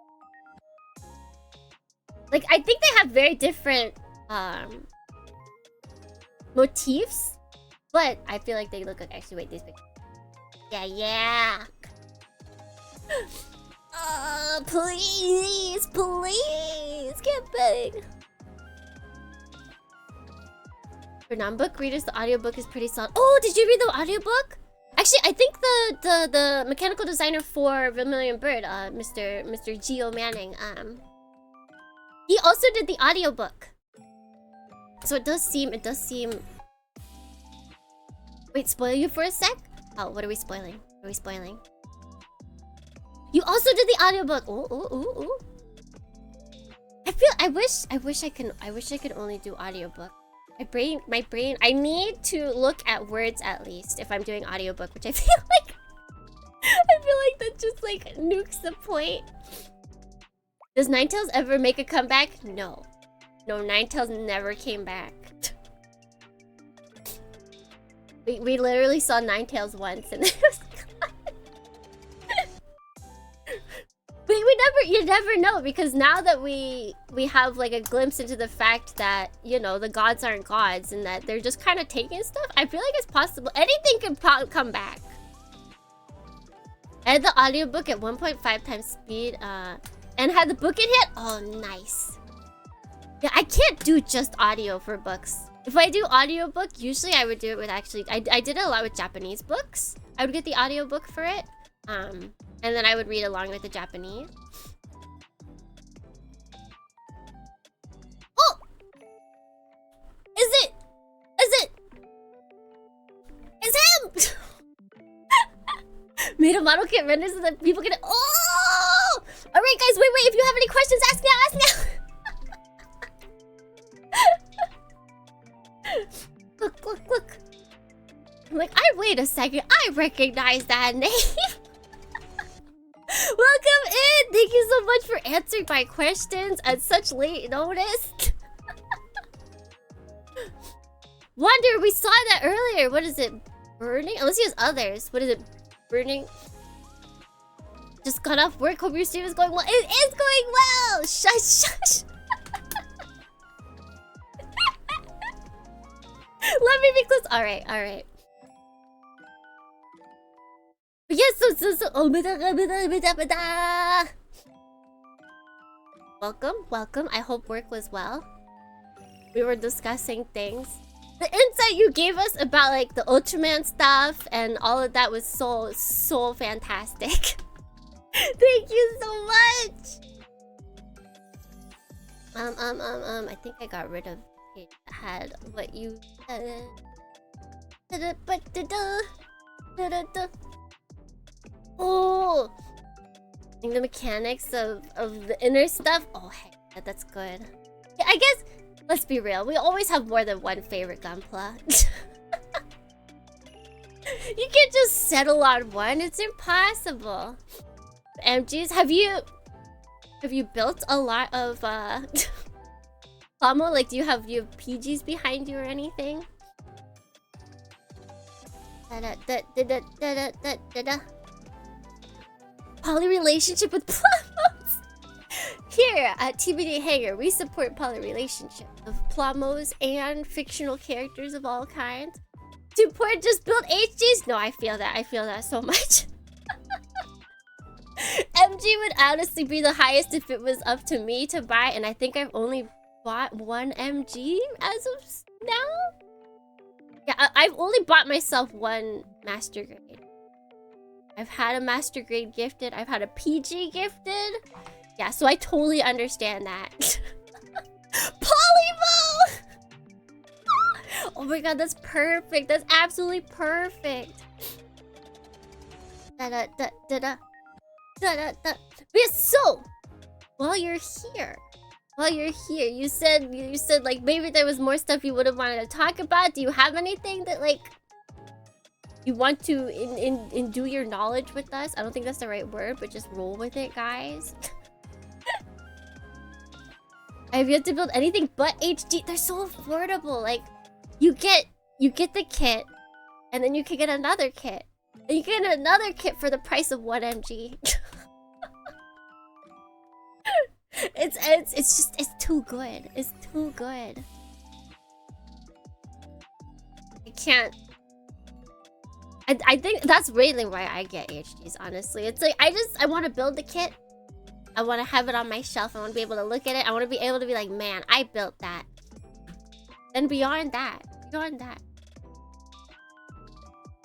Like, I think they have very different motifs, but I feel like they look like. Actually, wait, these pictures. Yeah. Please, get big. For non-book readers, the audiobook is pretty solid. Oh, did you read the audiobook? Actually, I think the mechanical designer for Vermilion Bird, Mr. Gio Manning, he also did the audiobook. So it does seem. Wait, spoil you for a sec? Oh, what are we spoiling? What are we spoiling? You also did the audiobook. Ooh. I wish I could only do audiobook. My brain. I need to look at words at least if I'm doing audiobook, which I feel like that just like nukes the point. Does Ninetales ever make a comeback? No, Ninetales never came back. We literally saw Ninetales once and it was gone. But you never know, because now that we have like a glimpse into the fact that, you know, the gods aren't gods and that they're just kind of taking stuff, I feel like it's possible anything can come back. I had the audiobook at 1.5 times speed, and had the book in hit. Oh, nice. Yeah, I can't do just audio for books. If I do audiobook, usually I would do it with I did it a lot with Japanese books. I would get the audiobook for it. And then I would read along with the Japanese. Oh! Is it? It's him! Made a model kit renders so that people can. Oh! Alright, guys, wait. If you have any questions, ask now. Look. I'm like, wait a second. I recognize that name. Welcome in. Thank you so much for answering my questions at such late notice. Wonder, we saw that earlier. What is it? Burning? Unless he has others. What is it? Burning? Just got off work. Hope your stream is going well. It is going well. Shush, shush. Let me be close. All right, all right. Yes, so. Welcome. I hope work was well. We were discussing things. The insight you gave us about like the Ultraman stuff and all of that was so fantastic. Thank you so much. I think I got rid of it that had what you said. Oh, I think the mechanics of the inner stuff. Oh, heck, that's good. Yeah, I guess. Let's be real. We always have more than one favorite Gunpla. You can't just settle on one. It's impossible. MGs, have you built a lot of Pomo? Like, do you have PGs behind you or anything? Poly relationship with Plamos. Here at TBD Hangar, we support poly relationship of Plamos and fictional characters of all kinds. Support just build HGs? No, I feel that. I feel that so much. MG would honestly be the highest if it was up to me to buy, and I think I've only bought one MG as of now. Yeah, I've only bought myself one Master Grade. I've had a Master Grade gifted. I've had a PG gifted. Yeah, so I totally understand that. Polymo! Oh my god, that's perfect. That's absolutely perfect. Yeah, so while you're here, you said like maybe there was more stuff you would have wanted to talk about. Do you have anything that like you want to endue your knowledge with us? I don't think that's the right word, but just roll with it, guys. I've yet to build anything but HD. They're so affordable. Like, you get the kit, and then you can get another kit, and you get another kit for the price of one MG. It's too good. It's too good. I can't. I think that's really why I get HDs. Honestly, it's like I want to build the kit. I want to have it on my shelf. I want to be able to look at it. I want to be able to be like, man, I built that. And beyond that. And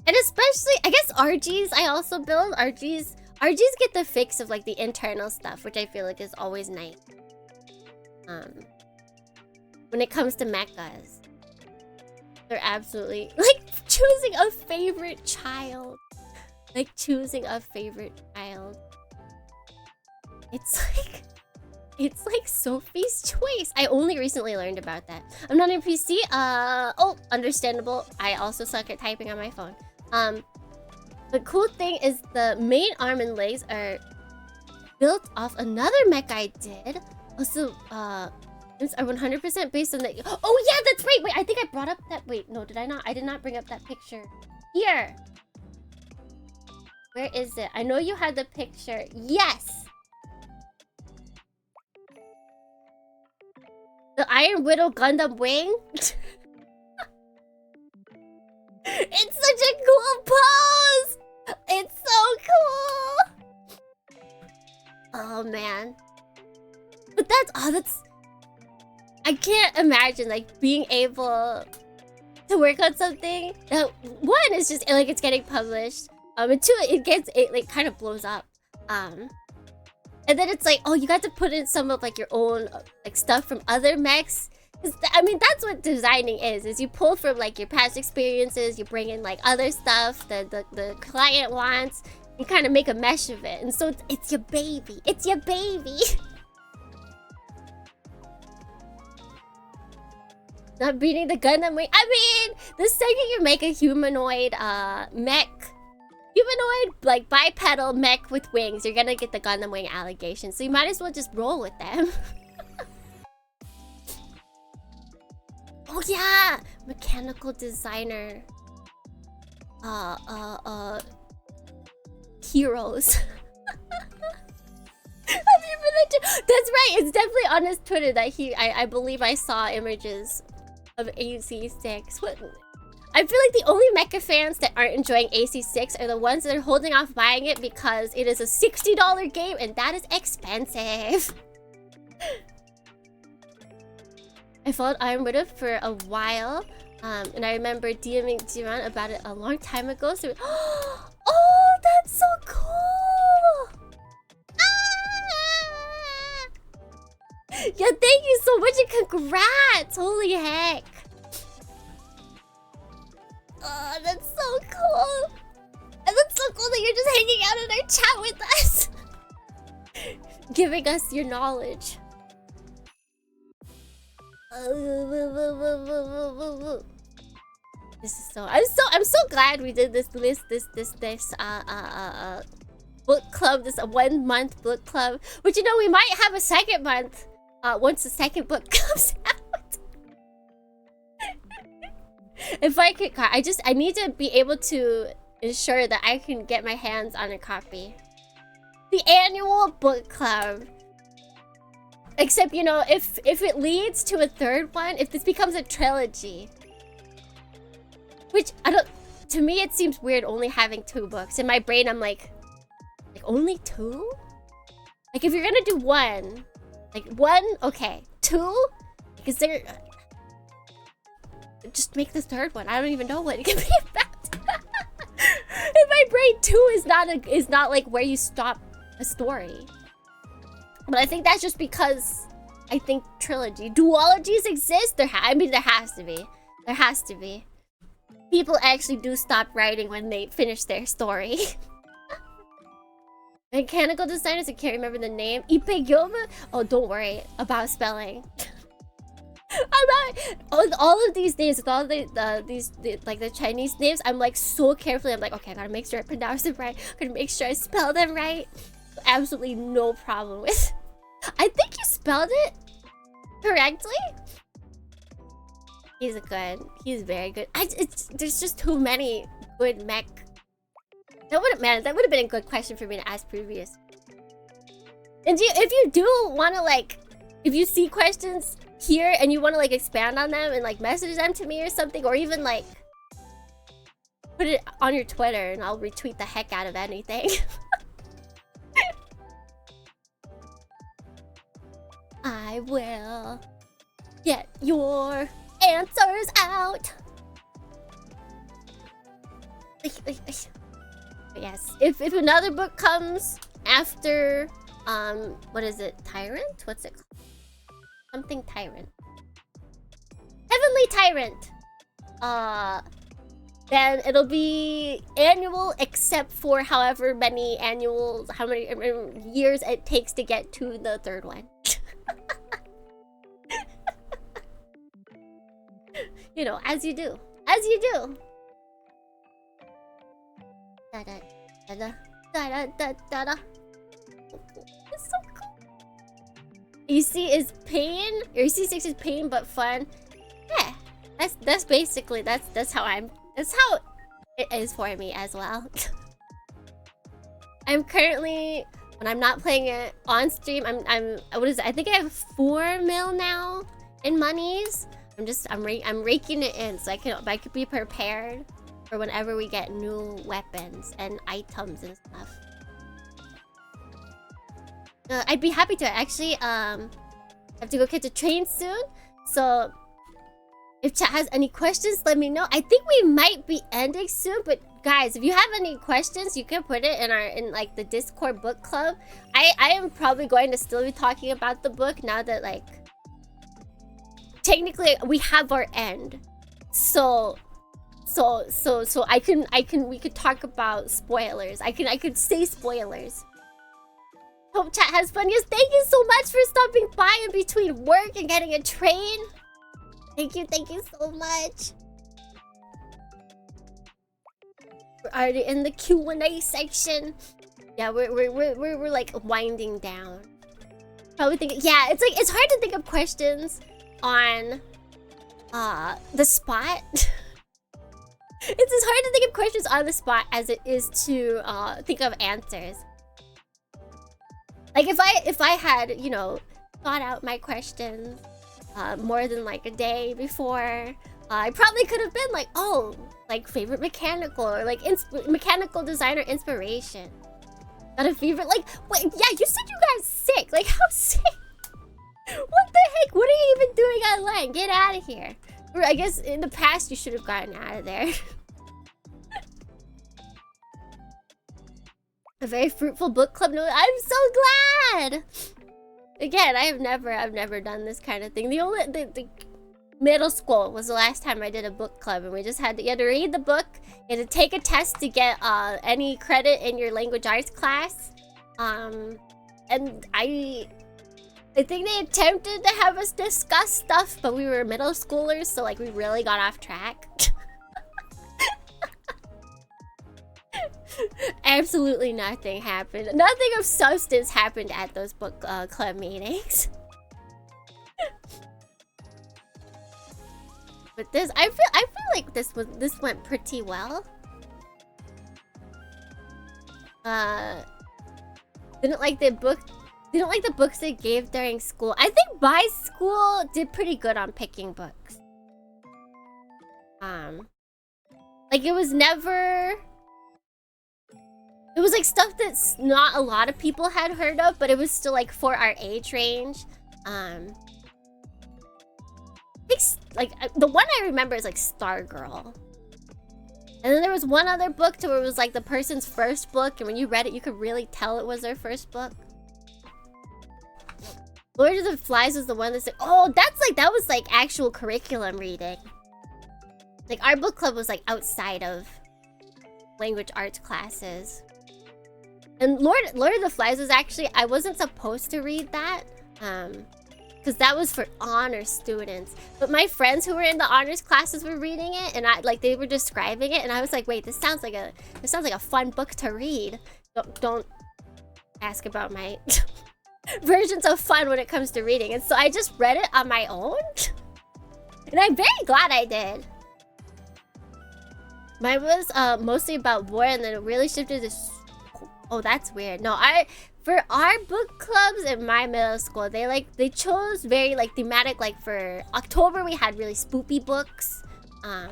especially, I guess RGs I also build. RGs get the fix of like the internal stuff, which I feel like is always nice. When it comes to mechas, they're absolutely like choosing a favorite child. Like choosing a favorite child. It's like Sophie's Choice. I only recently learned about that. I'm not in PC. Oh, understandable. I also suck at typing on my phone. The cool thing is the main arm and legs are built off another mech I did. Also, it's 100% based on the. Oh yeah, that's right. Wait, I think I brought up that. Wait, no, did I not? I did not bring up that picture. Here. Where is it? I know you had the picture. Yes. The Iron Widow Gundam wing? It's such a cool pose! It's so cool! Oh man. But that's... I can't imagine like being able to work on something that one is just like it's getting published. And two, it like kind of blows up. And then it's like, oh, you got to put in some of like your own like stuff from other mechs. I mean, that's what designing is you pull from like your past experiences, you bring in like other stuff that the client wants, and kind of make a mesh of it. And so it's your baby. It's your baby. Not beating the Gundam wing. I mean, the second you make a humanoid like bipedal mech with wings, you're gonna get the Gundam wing allegation. So you might as well just roll with them. Oh yeah, mechanical designer. Heroes. That's right. It's definitely on his Twitter that I believe I saw images of AC6. What? I feel like the only Mecha fans that aren't enjoying AC6 are the ones that are holding off buying it because it is a $60 game and that is expensive. I followed Iron Widow for a while, and I remember DMing Jiran about it a long time ago. So, oh, that's so cool! Ah! Yeah, thank you so much and congrats! Holy heck! Oh, that's so cool! And that's so cool that you're just hanging out in our chat with us, giving us your knowledge. This is so. I'm so glad we did this book club. This 1 month book club. But you know, we might have a second month once the second book comes out. If I could, I need to be able to ensure that I can get my hands on a copy. The annual book club. Except, you know, if it leads to a third one, if this becomes a trilogy, which I don't, to me it seems weird only having 2 books. In my brain, I'm like only 2? Like if you're gonna do one, like 1, okay, 2, because they're just make the third one. I don't even know what it can be about. In my brain, 2 is not like where you stop a story. But I think that's just because I think trilogy duologies exist. There has to be. There has to be. People actually do stop writing when they finish their story. Mechanical designers, I can't remember the name. Ipegyomu? Oh, don't worry about spelling. All of these names, with all the Chinese names, I'm like so carefully. I'm like, okay, I gotta make sure I pronounce them right. I gotta make sure I spell them right. Absolutely no problem with. I think you spelled it correctly. He's very good. There's just too many good mech. That would have been a good question for me to ask previous. And if you do want to like, if you see questions here and you want to like expand on them and like message them to me or something, or even like put it on your Twitter and I'll retweet the heck out of anything. I will get your answers out. Yes, if another book comes after what is it? Tyrant? What's it called? Something Tyrant. Heavenly Tyrant. Then it'll be annual except for however many annuals, how many years it takes to get to the third one. You know, as you do. As you do. Da da da da da da da da. It's so cool. EC is pain, or EC6 is pain but fun. Yeah. That's basically that's how it is for me as well. I'm currently, when I'm not playing it on stream, I'm what is it? I think I have 4 mil now in monies. I'm raking it in so I could be prepared for whenever we get new weapons and items and stuff. I'd be happy to actually have to go catch a train soon. So if chat has any questions, let me know. I think we might be ending soon, but guys, if you have any questions, you can put it in like the Discord book club. I am probably going to still be talking about the book now that like technically we have our end. So we could talk about spoilers. I could say spoilers. Hope chat has fun. Yes, thank you so much for stopping by in between work and getting a train. Thank you so much. We're already in the Q&A section. Yeah, we're like winding down. Probably thinking, yeah, it's like it's hard to think of questions on the spot. It's as hard to think of questions on the spot as it is to think of answers. Like if I had, you know, thought out my questions more than like a day before, I probably could have been like, oh, like favorite mechanical or like mechanical designer inspiration. Not a favorite, like, wait, yeah, you said you got sick. Like, how sick? What the heck? What are you even doing online? Get out of here. Or I guess in the past you should have gotten out of there. A very fruitful book club. No, I'm so glad. Again, I've never done this kind of thing. The middle school was the last time I did a book club, and we just had to, you had to read the book, you had to take a test to get any credit in your language arts class. And I think they attempted to have us discuss stuff, but we were middle schoolers, so like we really got off track. Absolutely nothing happened. Nothing of substance happened at those book club meetings. But this, I feel like this went pretty well. Didn't like the books they gave during school. I think my school did pretty good on picking books. Like it was like stuff that's not a lot of people had heard of, but it was still like for our age range. Like the one I remember is like Stargirl. And then there was one other book to where it was like the person's first book, and when you read it, you could really tell it was their first book. Lord of the Flies was the one that said, oh, that was like actual curriculum reading. Like our book club was like outside of language arts classes. And Lord of the Flies was actually, I wasn't supposed to read that. Because that was for honor students. But my friends who were in the honors classes were reading it, and they were describing it, and I was like, wait, this sounds like a fun book to read. Don't ask about my versions of fun when it comes to reading. And so I just read it on my own. And I'm very glad I did. Mine was mostly about war, and then it really shifted to... Oh, that's weird. No, for our book clubs in my middle school, they chose very like thematic. Like for October, we had really spoopy books. I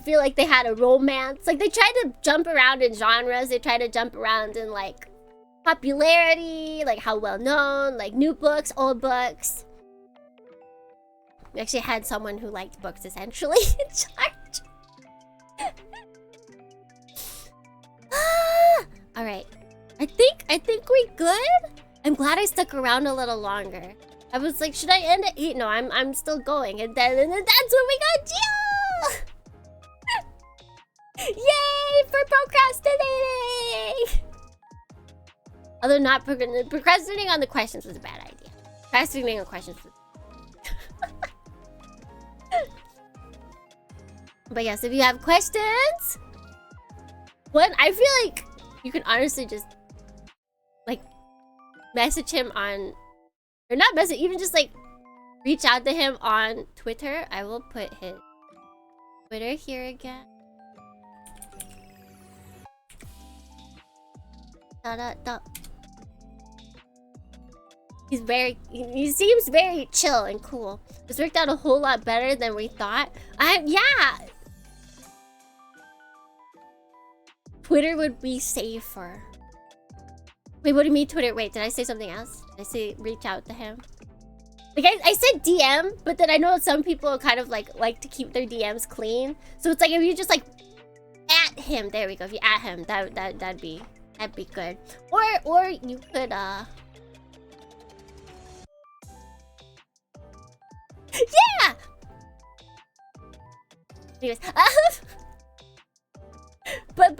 feel like they had a romance. Like they tried to jump around in genres. They tried to jump around in like popularity, like how well known, like new books, old books. We actually had someone who liked books essentially in charge. All right, I think we good. I'm glad I stuck around a little longer. I was like, should I end at 8? No, I'm still going, and then that's when we got Gio. Yay for procrastinating! Although not procrastinating on the questions was a bad idea. Procrastinating on questions was... But yes, if you have questions, I feel like you can honestly just like message him on, or not message, even just like reach out to him on Twitter. I will put his Twitter here again. He seems very chill and cool. This worked out a whole lot better than we thought. Yeah. Twitter would be safer. Wait, what do you mean Twitter? Wait, did I say something else? Did I say reach out to him? Like I said DM, but then I know some people kind of like to keep their DMs clean. So it's like if you just like at him, there we go. If you at him, that'd be good. Or you could yeah. Anyways, but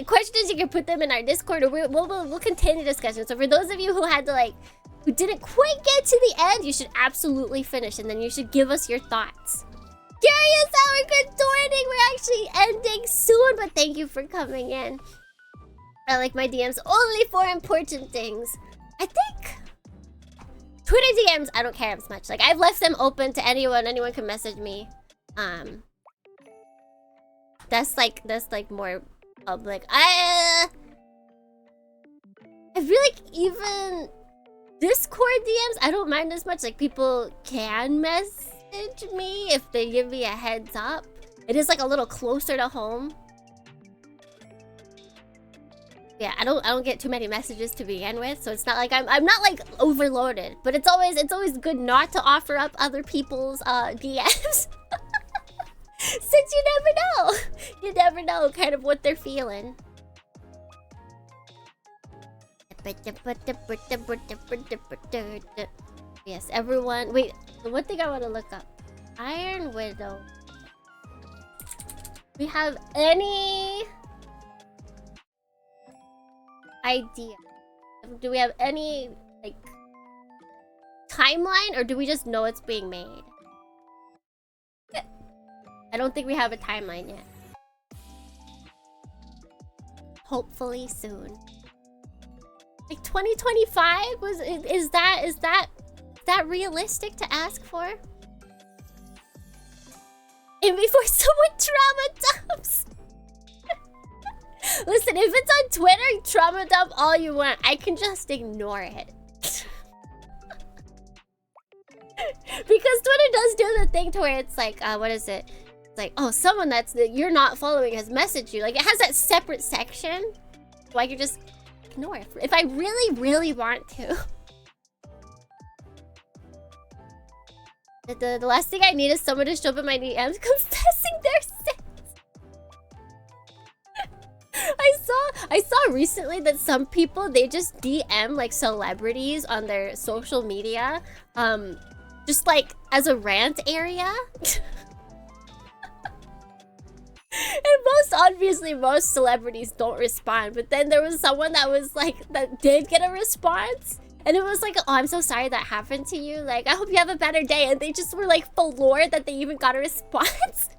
questions, you can put them in our Discord, or we'll continue discussion. So for those of you who had to who didn't quite get to the end, you should absolutely finish, and then you should give us your thoughts. Curious how we're joining. We're actually ending soon, but thank you for coming in. I like my DMs only for important things. I think Twitter DMs, I don't care as much. Like I've left them open to anyone. Anyone can message me. That's like more public. feel like even Discord DMs, I don't mind as much. Like, people can message me if they give me a heads up. It is like a little closer to home. Yeah, I don't get too many messages to begin with, so it's not like I'm not like overloaded. But it's always good not to offer up other people's DMs. Since you never know kind of what they're feeling. Yes, everyone. Wait, the one thing I want to look up. Iron Widow. We have any idea? Do we have any like timeline, or do we just know it's being made? I don't think we have a timeline yet. Hopefully soon. Like 2025 is that realistic to ask for? And before someone trauma dumps. Listen, if it's on Twitter, trauma dump all you want. I can just ignore it. Because Twitter does do the thing to where it's like, what is it? It's like, oh, someone that you're not following has messaged you. Like, it has that separate section. So I can just ignore it if I really, really want to. The last thing I need is someone to show up in my DMs confessing their sins. I saw recently that some people, they just DM like celebrities on their social media, just like as a rant area. And most celebrities don't respond, but then there was someone that did get a response, and it was like, oh, I'm so sorry that happened to you, like, I hope you have a better day. And they just were like floored that they even got a response.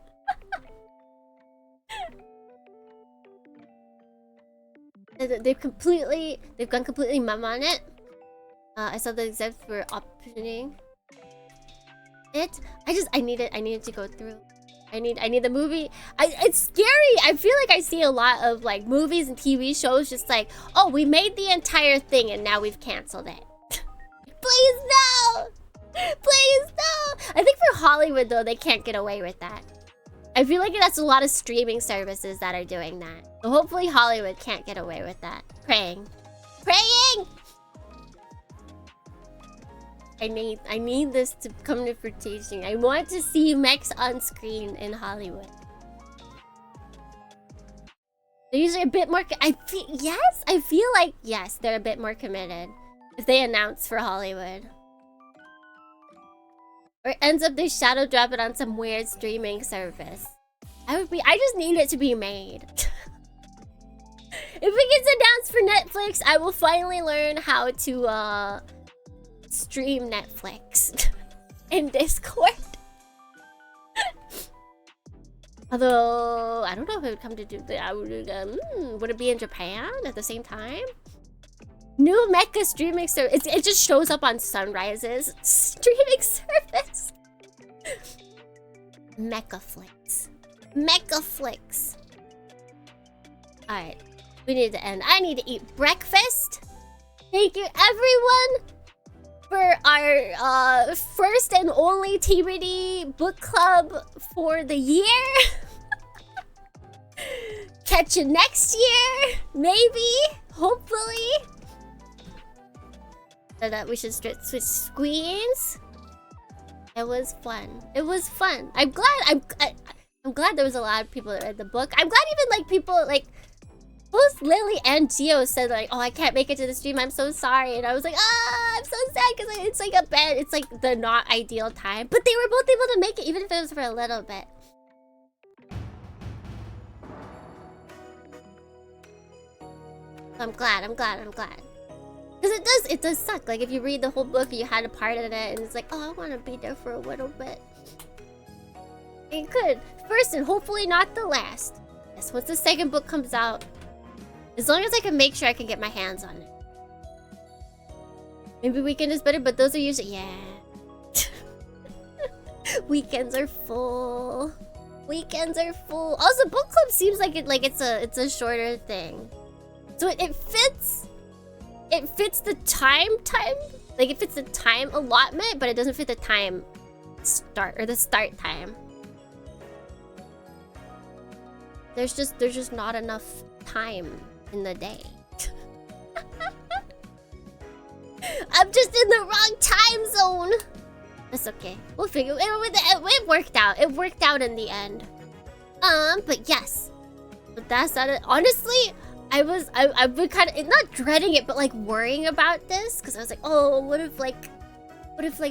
They've gone completely mum on it. I saw the exams for opening it. I need it to go through. I need the movie. It's scary. I feel like I see a lot of like movies and TV shows just like, oh, we made the entire thing and now we've canceled it. Please no! Please no! I think for Hollywood though, they can't get away with that. I feel like that's a lot of streaming services that are doing that. So hopefully Hollywood can't get away with that. Praying. I need this to come to fruition. I want to see mechs on screen in Hollywood. They're usually a bit more. I feel like yes, they're a bit more committed if they announce for Hollywood. Or it ends up they shadow drop it on some weird streaming service. I just need it to be made. If it gets announced for Netflix, I will finally learn how to stream Netflix in Discord. Although I don't know if it would come to do that. Would it be in Japan at the same time? New Mecha streaming service. It just shows up on Sunrise's streaming service. Mechaflix. Alright, we need to end. I need to eat breakfast. Thank you everyone for our first and only TBD book club for the year. Catch you next year, maybe, hopefully. So that we should switch screens. It was fun. I'm glad there was a lot of people that read the book. I'm glad even like people like both Lily and Gio said like, oh, I can't make it to the stream, I'm so sorry. And I was like, I'm so sad because it's like it's like the not ideal time. But they were both able to make it, even if it was for a little bit. I'm glad. Because it does suck. Like if you read the whole book, you had a part in it, and it's like, oh, I want to be there for a little bit. It could. First and hopefully not the last. Yes, once the second book comes out, as long as I can make sure I can get my hands on it. Maybe weekend is better, but those are usually Weekends are full. Also, book club seems like it's a shorter thing, so it fits it fits the time. Like it fits the time allotment, but it doesn't fit the time start time. There's just not enough time in the day. I'm just in the wrong time zone. That's okay. We'll figure it. It worked out. It worked out in the end. But yes. But that's not it. Honestly, I've been kind of not dreading it, but like worrying about this because I was like, oh, what if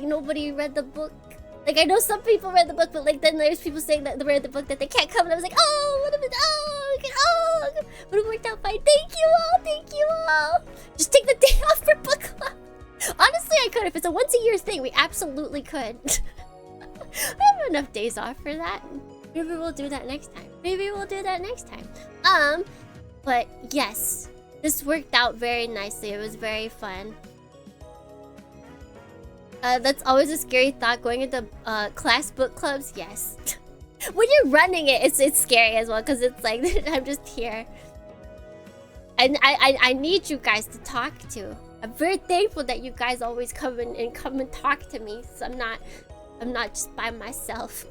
nobody read the book? Like I know some people read the book, but like then there's people saying that they read the book that they can't come, and I was like, oh, what if it? Oh, okay, oh, but it worked out fine. Thank you all. Thank you all. Just take the day off for book club. Honestly, I could. If it's a once-a-year thing, we absolutely could. I have enough days off for that. Maybe we'll do that next time. But yes, this worked out very nicely. It was very fun. That's always a scary thought, going into class book clubs. Yes. When you're running it, it's scary as well, because it's like, I'm just here. And I need you guys to talk to. I'm very thankful that you guys always come and talk to me, so I'm not just by myself.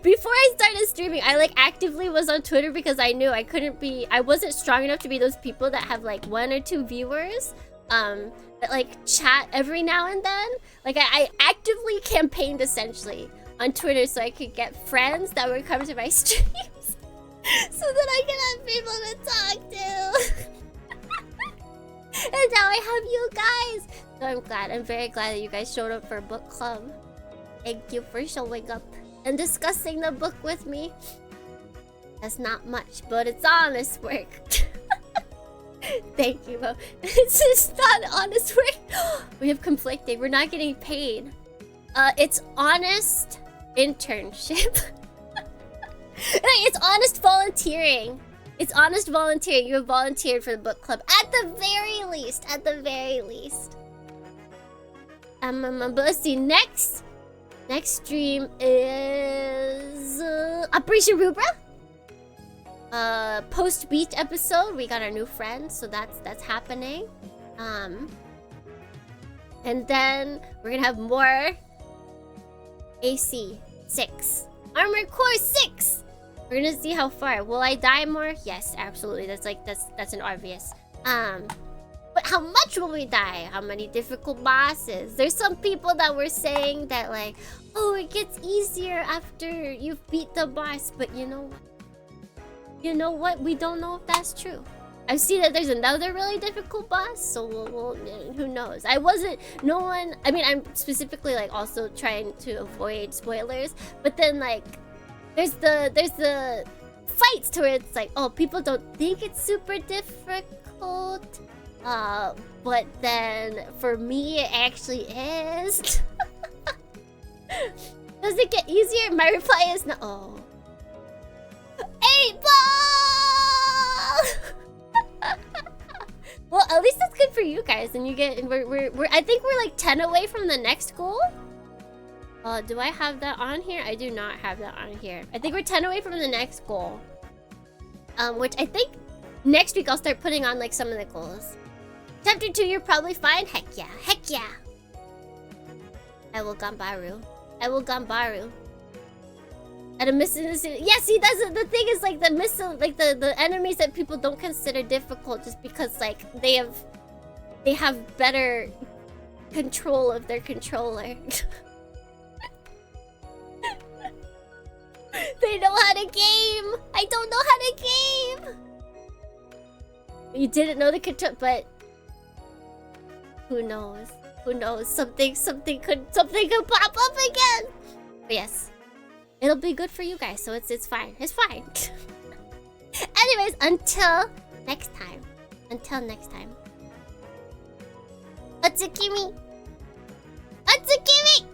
Before I started streaming, I like actively was on Twitter because I knew I wasn't strong enough to be those people that have like 1 or 2 viewers that like chat every now and then. Like I actively campaigned essentially on Twitter so I could get friends that would come to my streams so that I could have people to talk to. And now I have you guys. So I'm glad. I'm very glad that you guys showed up for book club. Thank you for showing up and discussing the book with me. That's not much, but it's honest work. Thank you, Mo. It's just not honest work. We have conflicting. We're not getting paid. It's honest internship. It's honest volunteering. It's honest volunteering. You have volunteered for the book club at the very least. At the very least. But let's see. Next stream is Operation Rubra. Post beach episode. We got our new friend, so that's happening. And then we're gonna have more AC 6, Armor Core 6. We're gonna see how far. Will I die more? Yes, absolutely. That's an obvious. But how much will we die? How many difficult bosses? There's some people that were saying that like, oh, it gets easier after you've beat the boss. But you know what? You know what? We don't know if that's true. I see that there's another really difficult boss, so we'll who knows? I mean, I'm specifically like also trying to avoid spoilers, but then like there's the fights to where it's like, oh, people don't think it's super difficult, but then for me it actually is. Does it get easier? My reply is no. Oh. 8 ball. Well, at least that's good for you guys, and you get. I think we're like 10 away from the next goal. Do I have that on here? I do not have that on here. I think we're 10 away from the next goal. Which I think next week I'll start putting on like some of the goals. Chapter 2, you're probably fine. Heck yeah, heck yeah. I will Gambaru. At a missile, yeah. See, that's the thing is like the missile, like the enemies that people don't consider difficult just because like they have better control of their controller. They know how to game. I don't know how to game. You didn't know the control, but who knows? Who knows? Something could pop up again. But yes, it'll be good for you guys. So it's fine. It's fine. Anyways, until next time. Otsukimi. Otsukimi.